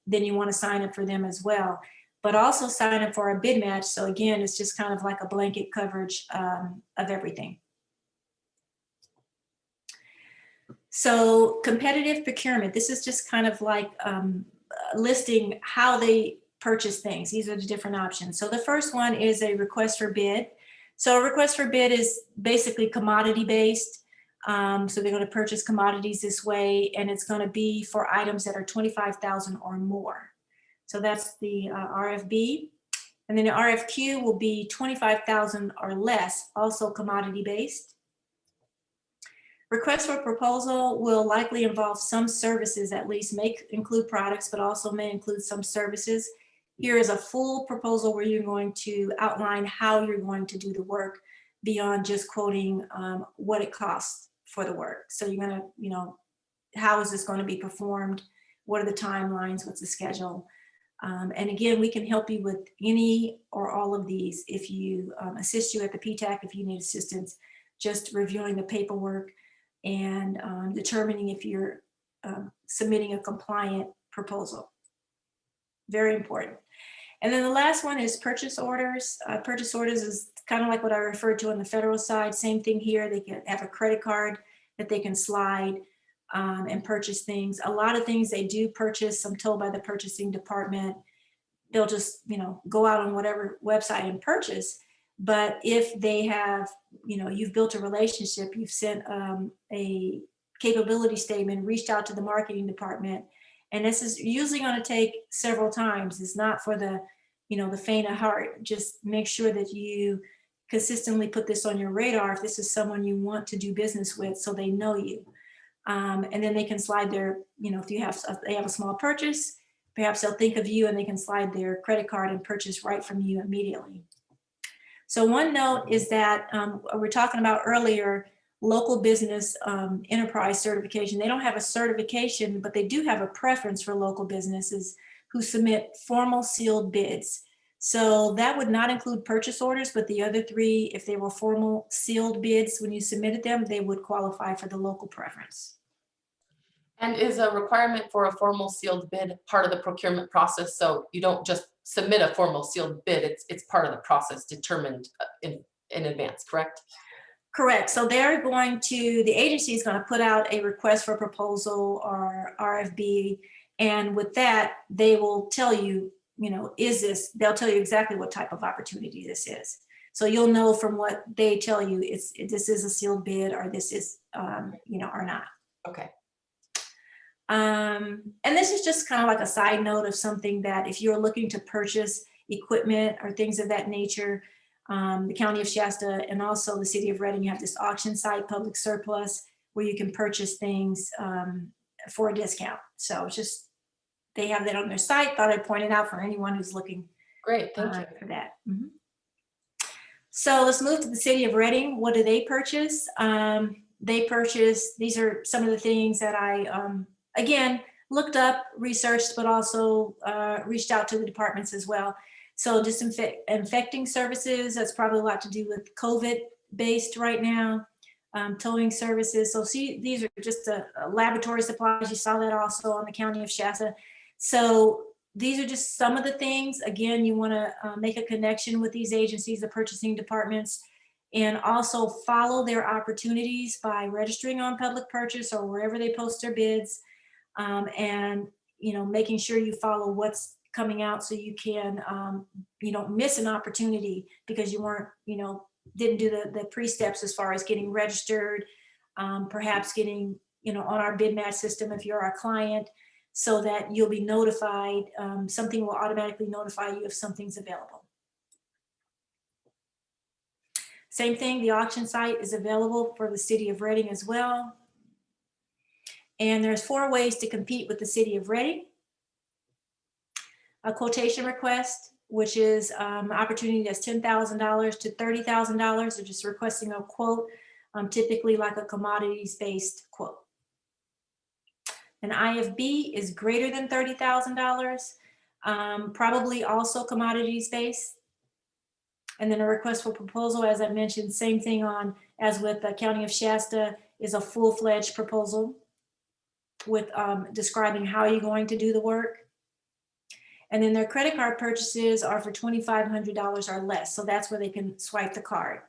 then you want to sign up for them as well. But also sign up for a bid match. So again, it's just kind of like a blanket coverage of everything. So competitive procurement, this is just kind of like listing how they purchase things. These are the different options. So the first one is a request for bid. So a request for bid is basically commodity based. So they're going to purchase commodities this way, and it's going to be for items that are 25,000 or more. So that's the RFB. And then the RFQ will be 25,000 or less, also commodity based. Request for proposal will likely involve some services, at least may include products, but also may include some services. Here is a full proposal where you're going to outline how you're going to do the work beyond just quoting what it costs for the work. So you're going to, you know, how is this going to be performed? What are the timelines? What's the schedule? And again, we can help you with any or all of these if you assist you at the PTAC if you need assistance, just reviewing the paperwork and determining if you're submitting a compliant proposal. Very important. And then the last one is purchase orders. Purchase orders is kind of like what I referred to on the federal side. Same thing here. They can have a credit card that they can slide and purchase things. A lot of things they do purchase, I'm told by the purchasing department, they'll just, you know, go out on whatever website and purchase. But if they have, you know, you've built a relationship, you've sent a capability statement, reached out to the marketing department, and this is usually going to take several times. It's not for the, you know, the faint of heart. Just make sure that you consistently put this on your radar if this is someone you want to do business with, so they know you. And then they can slide their, you know, if they have a small purchase, perhaps they'll think of you and they can slide their credit card and purchase right from you immediately. So one note is that we're talking about earlier, local business enterprise certification. They don't have a certification, but they do have a preference for local businesses who submit formal sealed bids. So that would not include purchase orders, but the other three, if they were formal sealed bids, when you submitted them, they would qualify for the local preference. And is a requirement for a formal sealed bid part of the procurement process? So you don't just submit a formal sealed bid, it's part of the process determined in advance, correct? Correct. So they're going to, the agency is going to put out a request for proposal or RFB. And with that, they will tell you, you know, they'll tell you exactly what type of opportunity this is. So you'll know from what they tell you, this is a sealed bid or this is, you know, or not. Okay. And this is just kind of like a side note of something that if you're looking to purchase equipment or things of that nature, the County of Shasta and also the City of Reading have this auction site, Public Surplus, where you can purchase things for a discount. So it's just, they have that on their site. Thought I'd point it out for anyone who's looking Great, thank you. for that. Mm-hmm. So let's move to the City of Reading. What do they purchase? They purchase, these are some of the things that I, again, looked up, researched, but also reached out to the departments as well. So disinfecting services, that's probably a lot to do with COVID based right now. Towing services. So see, these are just laboratory supplies. You saw that also on the County of Shasta. So these are just some of the things. Again, you want to make a connection with these agencies, the purchasing departments, and also follow their opportunities by registering on public purchase or wherever they post their bids, and you know, making sure you follow what's coming out so you can you don't miss an opportunity because you weren't, you know, didn't do the pre-steps as far as getting registered, perhaps getting, you know, on our bid match system if you're our client, so that you'll be notified. Something will automatically notify you if something's available. Same thing, the auction site is available for the City of Reading as well. And there's 4 ways to compete with the City of Reading. A quotation request, which is an opportunity that's $10,000 to $30,000. They're just requesting a quote, typically like a commodities-based quote. An IFB is greater than $30,000, probably also commodities-based. And then a request for proposal, as I mentioned, same thing as with the County of Shasta, is a full-fledged proposal with describing how you're going to do the work. And then their credit card purchases are for $2,500 or less. So that's where they can swipe the card.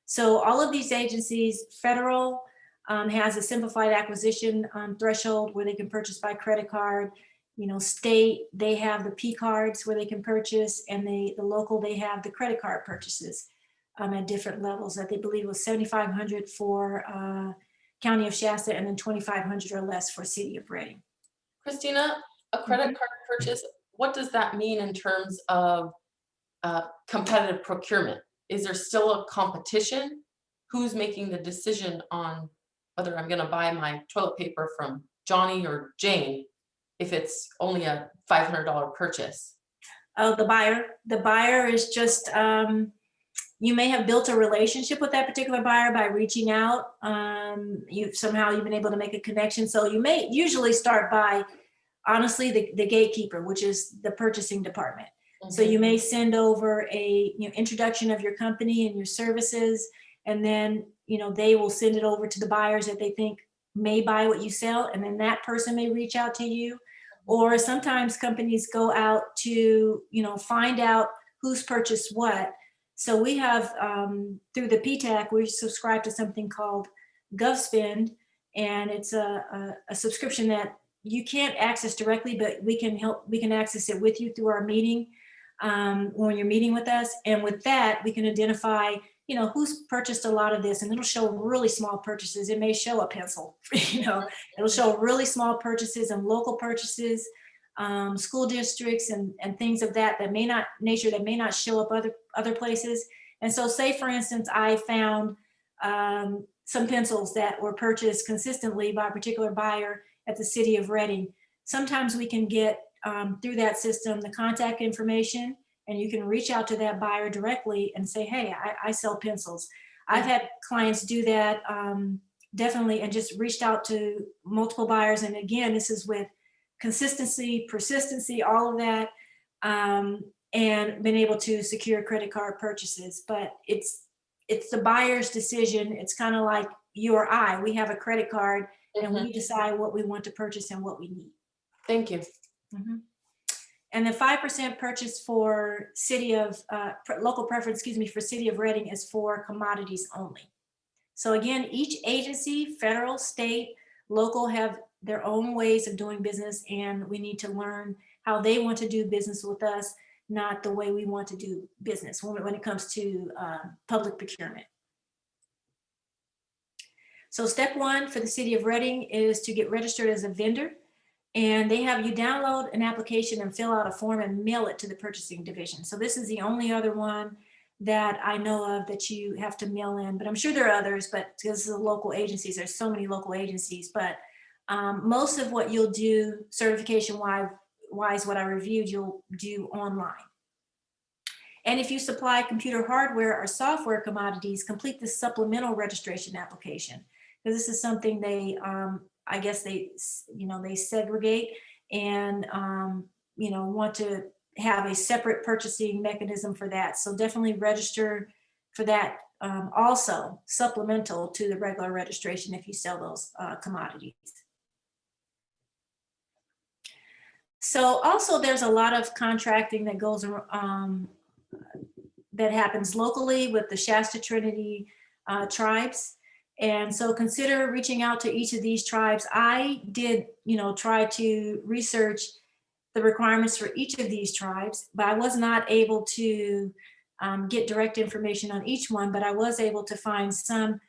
So all of these agencies, federal has a simplified acquisition threshold where they can purchase by credit card. You know, state, they have the P cards where they can purchase, and the local, they have the credit card purchases at different levels that they believe was $7,500 for County of Shasta and then $2,500 or less for City of Reading. Christina, a credit card purchase, what does that mean in terms of competitive procurement? Is there still a competition? Who's making the decision on whether I'm going to buy my toilet paper from Johnny or Jane if it's only a $500 purchase? Oh, the buyer. The buyer is just, you may have built a relationship with that particular buyer by reaching out. You've been able to make a connection. So you may usually start by, honestly, the gatekeeper, which is the purchasing department. Mm-hmm. So you may send over a introduction of your company and your services, and then they will send it over to the buyers that they think may buy what you sell, and then that person may reach out to you. Or sometimes companies go out to find out who's purchased what. So we have through the PTAC, we subscribe to something called Govspend, and it's a subscription that you can't access directly, but we can access it with you through our meeting when you're meeting with us. And with that, we can identify who's purchased a lot of this, and it'll show really small purchases. It may show a pencil, it'll show really small purchases and local purchases, school districts and things of that may not show up other places. And so say, for instance, I found some pencils that were purchased consistently by a particular buyer at the City of Reading. Sometimes we can get through that system the contact information, and you can reach out to that buyer directly and say, hey, I sell pencils. I've had clients do that definitely, and just reached out to multiple buyers. And again, this is with consistency, persistency, all of that. and been able to secure credit card purchases. But it's the buyer's decision. It's kind of like you or I. We have a credit card, and we decide what we want to purchase and what we need. Thank you. And the 5% purchase for city of local preference, excuse me, for City of Reading is for commodities only. So again, each agency, federal, state, local, have their own ways of doing business, and we need to learn how they want to do business with us, not the way we want to do business when it comes to public procurement. So step one for the City of Reading is to get registered as a vendor. And they have you download an application and fill out a form and mail it to the purchasing division. So this is the only other one that I know of that you have to mail in, but I'm sure there are others, but because of the local agencies, there's so many local agencies, but most of what you'll do certification wise, what I reviewed, you'll do online. And if you supply computer hardware or software commodities, complete the supplemental registration application. Because this is something they, I guess they segregate and, want to have a separate purchasing mechanism for that. So definitely register for that, also supplemental to the regular registration if you sell those commodities. So also there's a lot of contracting that goes that happens locally with the Shasta Trinity tribes. And so consider reaching out to each of these tribes. I did, try to research the requirements for each of these tribes, but I was not able to get direct information on each one, but I was able to find some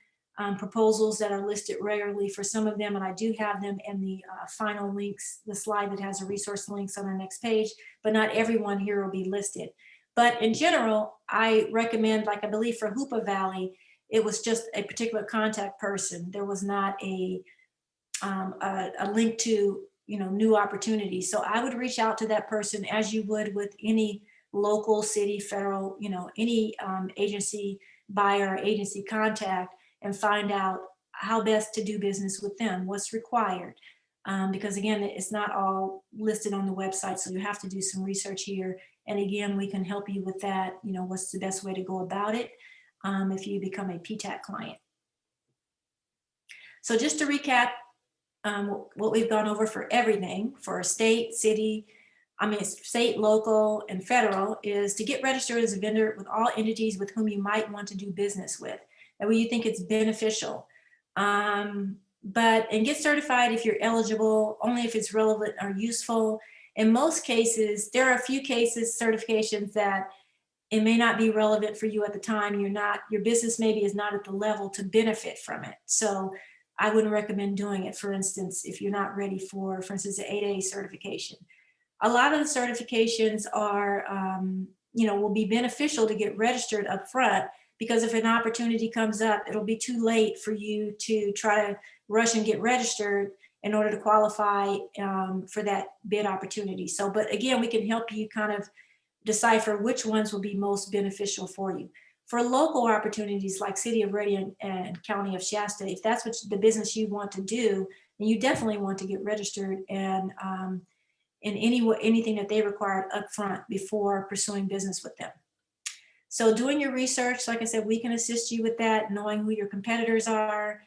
proposals that are listed regularly for some of them, and I do have them in the final links, the slide that has the resource links on the next page, but not everyone here will be listed. But in general, I recommend, like I believe for Hoopa Valley, it was just a particular contact person. There was not a link to new opportunities. So I would reach out to that person as you would with any local, city, federal, any agency buyer or agency contact, and find out how best to do business with them, what's required. Because again, it's not all listed on the website, so you have to do some research here. And again, we can help you with that. What's the best way to go about it if you become a PTAC client. So just to recap what we've gone over for everything, for state, city, state, local, and federal, is to get registered as a vendor with all entities with whom you might want to do business with, and where you think it's beneficial. And get certified if you're eligible, only if it's relevant or useful. In most cases, there are a few cases, certifications that it may not be relevant for you at the time. Your business maybe is not at the level to benefit from it. So I wouldn't recommend doing it, for instance, if you're not ready for instance, the 8A certification. A lot of the certifications are, will be beneficial to get registered up front, because if an opportunity comes up, it'll be too late for you to try to rush and get registered in order to qualify for that bid opportunity. So, but again, we can help you kind of decipher which ones will be most beneficial for you. For local opportunities like City of Reading and County of Shasta, if that's what the business you want to do, then you definitely want to get registered and in anything that they require up front before pursuing business with them. So doing your research, like I said, we can assist you with that, knowing who your competitors are,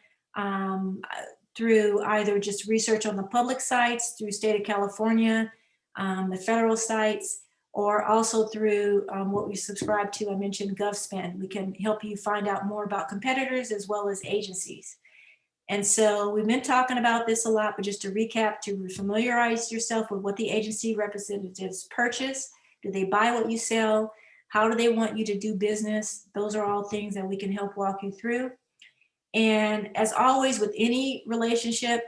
through either just research on the public sites, through state of California, the federal sites, or also through what we subscribe to. I mentioned Govspend. We can help you find out more about competitors as well as agencies. And so we've been talking about this a lot, but just to recap, to familiarize yourself with what the agency representatives purchase. Do they buy what you sell? How do they want you to do business? Those are all things that we can help walk you through. And as always, with any relationship,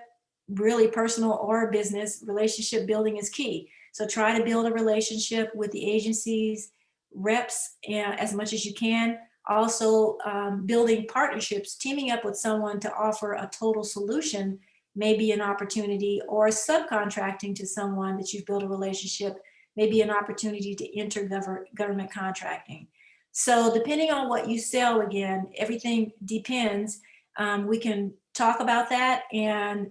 really personal or business, relationship building is key. So try to build a relationship with the agency's reps as much as you can. Also, building partnerships, teaming up with someone to offer a total solution may be an opportunity, or subcontracting to someone that you've built a relationship may be an opportunity to enter government contracting. So depending on what you sell, again, everything depends. We can talk about that and,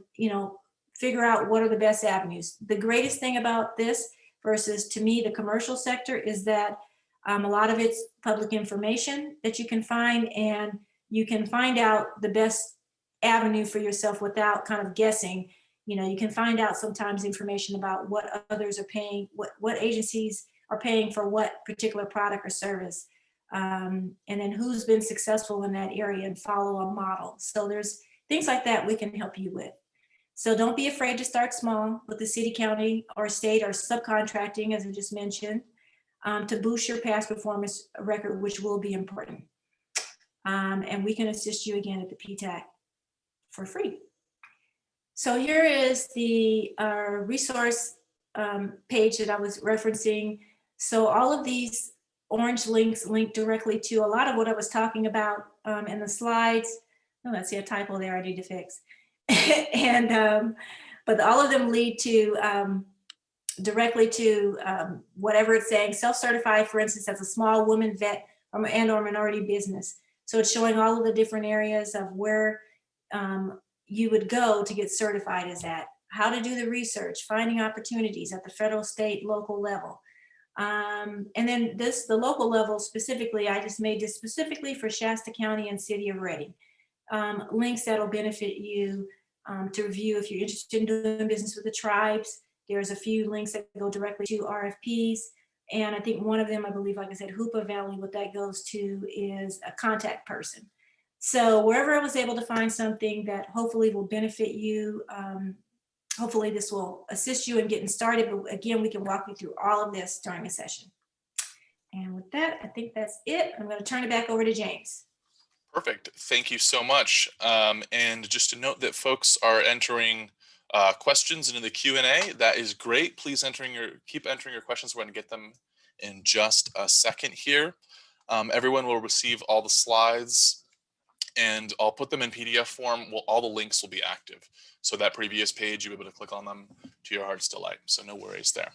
figure out what are the best avenues. The greatest thing about this, versus, to me, the commercial sector is that a lot of it's public information that you can find, and you can find out the best avenue for yourself without kind of guessing. You know, you can find out sometimes information about what others are paying, what agencies are paying for what particular product or service, and then who's been successful in that area, and follow a model. So there's things like that we can help you with. So don't be afraid to start small with the city, county, or state, or subcontracting, as I just mentioned, to boost your past performance record, which will be important. And we can assist you again at the PTAC for free. So here is the resource page that I was referencing. So all of these orange links link directly to a lot of what I was talking about in the slides. Oh, I see a typo there I need to fix. And but all of them lead to directly to whatever it's saying. Self-certified, for instance, as a small woman vet and or minority business. So it's showing all of the different areas of where you would go to get certified as that, how to do the research, finding opportunities at the federal, state, local level. And then the local level specifically, I just made this specifically for Shasta County and City of Reading. Links that'll benefit you to review if you're interested in doing business with the tribes. There's a few links that go directly to RFPs. And I think one of them, I believe, like I said, Hoopa Valley, what that goes to is a contact person. So wherever I was able to find something that hopefully will benefit you, hopefully this will assist you in getting started. But again, we can walk you through all of this during a session. And with that, I think that's it. I'm going to turn it back over to James. Perfect. Thank you so much. And just to note that folks are entering questions into the Q&A. That is great. Please keep entering your questions. We're going to get them in just a second here. Everyone will receive all the slides, and I'll put them in PDF form. All the links will be active. So that previous page, you'll be able to click on them to your heart's delight. So no worries there.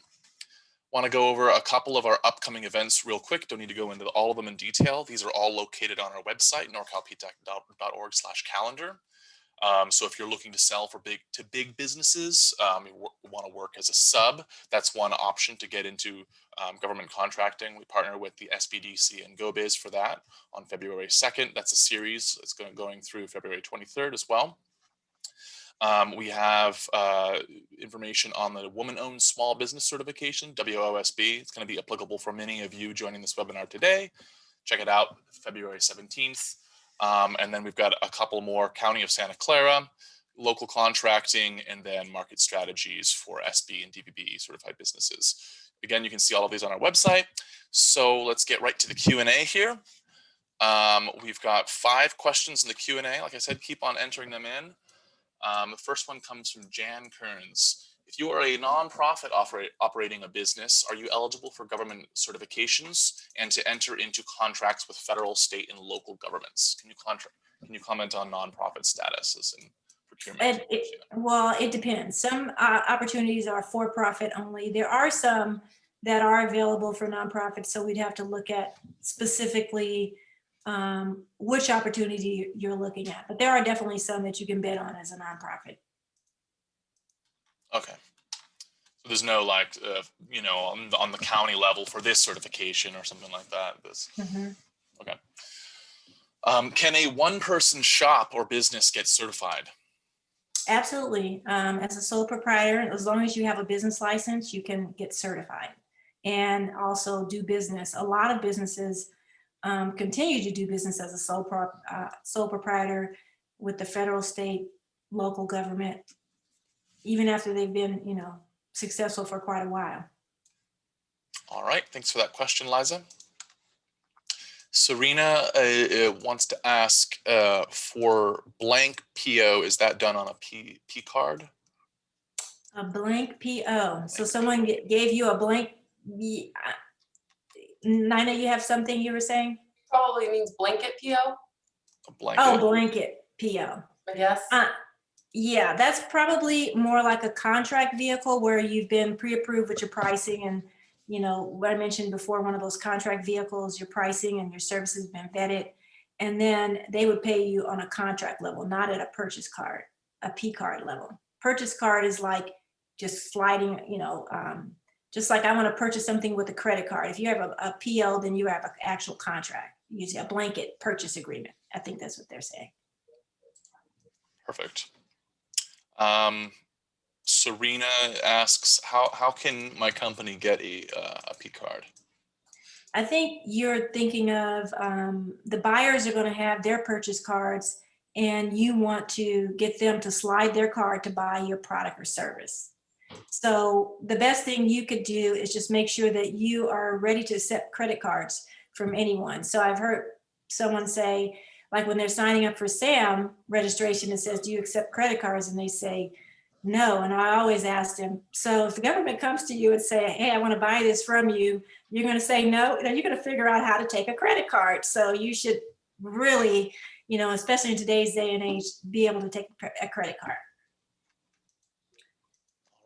Want to go over a couple of our upcoming events real quick. Don't need to go into all of them in detail. These are all located on our website, norcalptac.org/calendar. So if you're looking to sell to big businesses, you want to work as a sub, that's one option to get into government contracting. We partner with the Sbdc and GoBiz for that on February 2nd. That's a series. It's going through February 23rd as well. We have information on the Woman-Owned Small Business Certification, WOSB. It's going to be applicable for many of you joining this webinar today. Check it out, February 17th. And then we've got a couple more: County of Santa Clara, local contracting, and then market strategies for SB and DPB certified businesses. Again, you can see all of these on our website. So let's get right to the Q&A here. We've got 5 questions in the Q&A. Like I said, keep on entering them in. The first one comes from Jan Kearns. If you are a nonprofit operating a business, are you eligible for government certifications and to enter into contracts with federal, state, and local governments? Can you comment on nonprofit status in procurement? Well, it depends. Some opportunities are for-profit only. There are some that are available for nonprofits, so we'd have to look at specifically which opportunity you're looking at. But there are definitely some that you can bid on as a nonprofit. Okay. So there's no on the county level for this certification or something like that. Okay. Can a one-person shop or business get certified? Absolutely. As a sole proprietor, as long as you have a business license, you can get certified and also do business. A lot of businesses continue to do business as a sole proprietor with the federal, state, local government, even after they've been, successful for quite a while. All right, thanks for that question, Liza. Serena wants to ask for blank PO, is that done on a P card? A blank PO. So someone gave you a blank. Nina, you have something you were saying? Probably means blanket PO. A blanket. Oh, blanket PO. I guess. Yeah, that's probably more like a contract vehicle where you've been pre-approved with your pricing, and what I mentioned before, one of those contract vehicles, your pricing and your services have been vetted, and then they would pay you on a contract level, not at a purchase card, a P card level. Purchase card is like just sliding, Just like I want to purchase something with a credit card. If you have a PO, then you have an actual contract, using a blanket purchase agreement. I think that's what they're saying. Perfect. Serena asks, how can my company get a P card? I think you're thinking of the buyers are going to have their purchase cards, and you want to get them to slide their card to buy your product or service. So the best thing you could do is just make sure that you are ready to accept credit cards from anyone. So I've heard someone say, like when they're signing up for SAM registration, it says, do you accept credit cards? And they say, no. And I always ask them, so if the government comes to you and say, hey, I want to buy this from you, you're going to say no, then you're going to figure out how to take a credit card. So you should really, you know, especially in today's day and age, be able to take a credit card.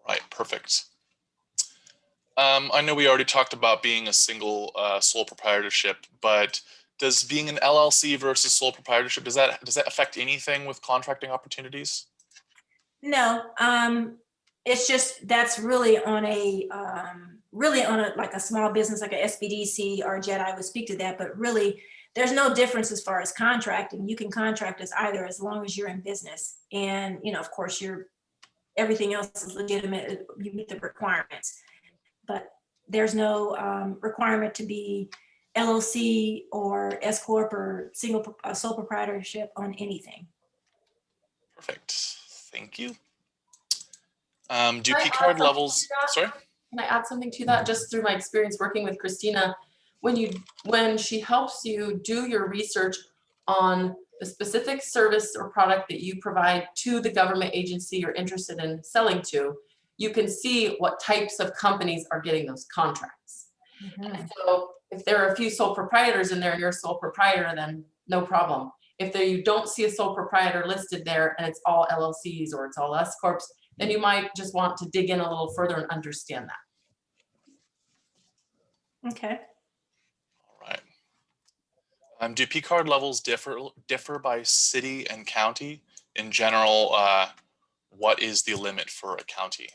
All right, perfect. I know we already talked about being a single sole proprietorship, but does being an LLC versus sole proprietorship, does that affect anything with contracting opportunities? No, it's just that's really on a like a small business like a Sbdc or a JET. I would speak to that, but really there's no difference as far as contracting. You can contract as either as long as you're in business, and you know, of course, everything else is legitimate. You meet the requirements, but there's no requirement to be LLC or S corp or sole proprietorship on anything. Perfect. Thank you. Do P card levels, sorry? Can I add something to that? Just through my experience working with Christina, when she helps you do your research on the specific service or product that you provide to the government agency you're interested in selling to, you can see what types of companies are getting those contracts. Mm-hmm. So if there are a few sole proprietors in there and you're a sole proprietor, then no problem. If you don't see a sole proprietor listed there and it's all LLCs or it's all S corps, then you might just want to dig in a little further and understand that. Okay. All right. Do P card levels differ by city and county? In general, what is the limit for a county?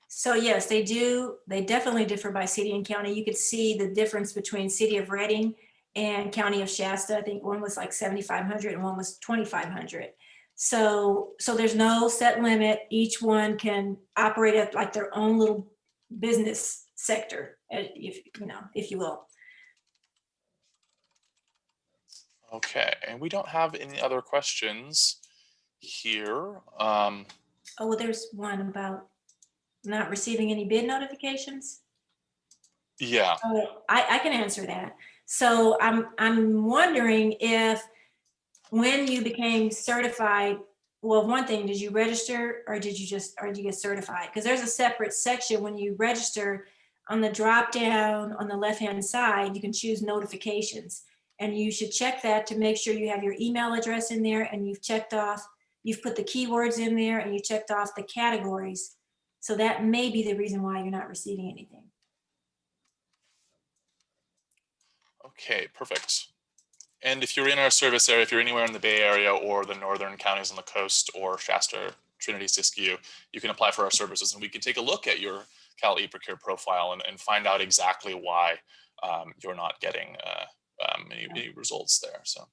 So yes, they do. They definitely differ by city and county. You could see the difference between City of Reading and County of Shasta. I think one was like 7,500 and one was 2,500. So there's no set limit. Each one can operate at like their own little business sector, if you will. Okay, and we don't have any other questions here. Oh, well, there's one about not receiving any bid notifications. Yeah. Oh, I can answer that. So I'm wondering if when you became certified, well, one thing, did you register or did you get certified? Because there's a separate section when you register. On the drop down on the left hand side, you can choose notifications, and you should check that to make sure you have your email address in there and you've put the keywords in there and you checked off the categories. So that may be the reason why you're not receiving anything. Okay, perfect. And if you're in our service area, if you're anywhere in the Bay Area or the northern counties on the coast or Shasta, Trinity, Siskiyou, you can apply for our services and we can take a look at your Cal eProcure profile and find out exactly why you're not getting any results there. So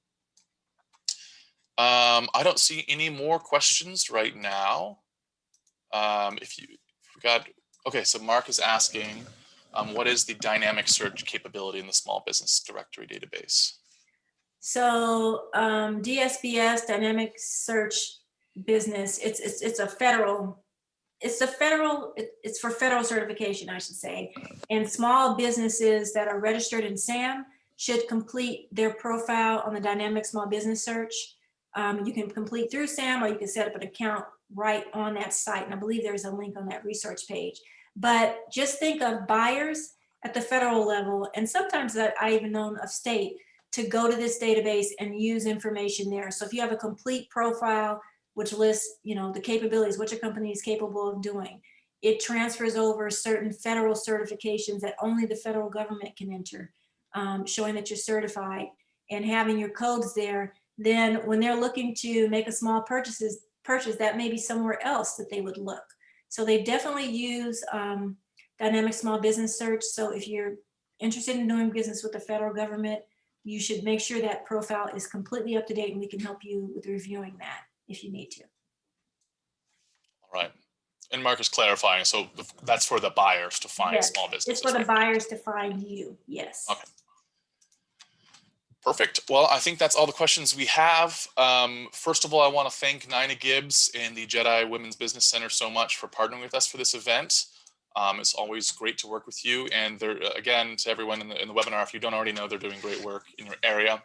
I don't see any more questions right now. Okay, so Mark is asking, what is the dynamic search capability in the small business directory database? So DSBS, Dynamic Search Business, it's for federal certification, I should say. And small businesses that are registered in SAM should complete their profile on the Dynamic Small Business Search. You can complete through SAM, or you can set up an account right on that site. And I believe there's a link on that research page. But just think of buyers at the federal level, and sometimes that I even know of state, to go to this database and use information there. So if you have a complete profile, which lists, the capabilities, what your company is capable of doing, it transfers over certain federal certifications that only the federal government can enter, showing that you're certified and having your codes there. Then when they're looking to make a small purchase, that may be somewhere else that they would look. So they definitely use dynamic small business search. So if you're interested in doing business with the federal government, you should make sure that profile is completely up to date, and we can help you with reviewing that if you need to. All right. And Mark is clarifying, so that's for the buyers to find Yes, small businesses. it's for the right? buyers to find you, yes. Okay. Perfect. Well, I think that's all the questions we have. First of all, I want to thank Nina Gibbs and the Jedi Women's Business Center so much for partnering with us for this event. It's always great to work with you. And there, again, to everyone in the webinar, if you don't already know, they're doing great work in your area.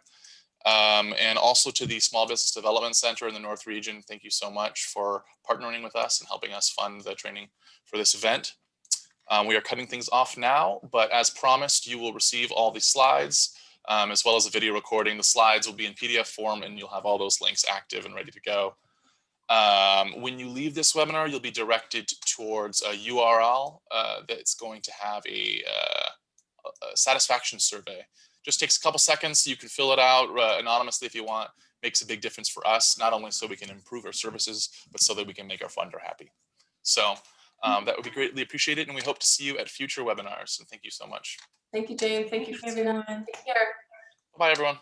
And also to the Small Business Development Center in the North Region, thank you so much for partnering with us and helping us fund the training for this event. We are cutting things off now, but as promised, you will receive all the slides as well as a video recording. The slides will be in PDF form and you'll have all those links active and ready to go. When you leave this webinar, you'll be directed towards a URL that's going to have a satisfaction survey. Just takes a couple seconds. You can fill it out anonymously if you want. Makes a big difference for us, not only so we can improve our services, but so that we can make our funder happy. So that would be greatly appreciated, and we hope to see you at future webinars. And thank you so much. Thank you, Jane. Thank you, Christina. Everyone. Take care. Bye, everyone.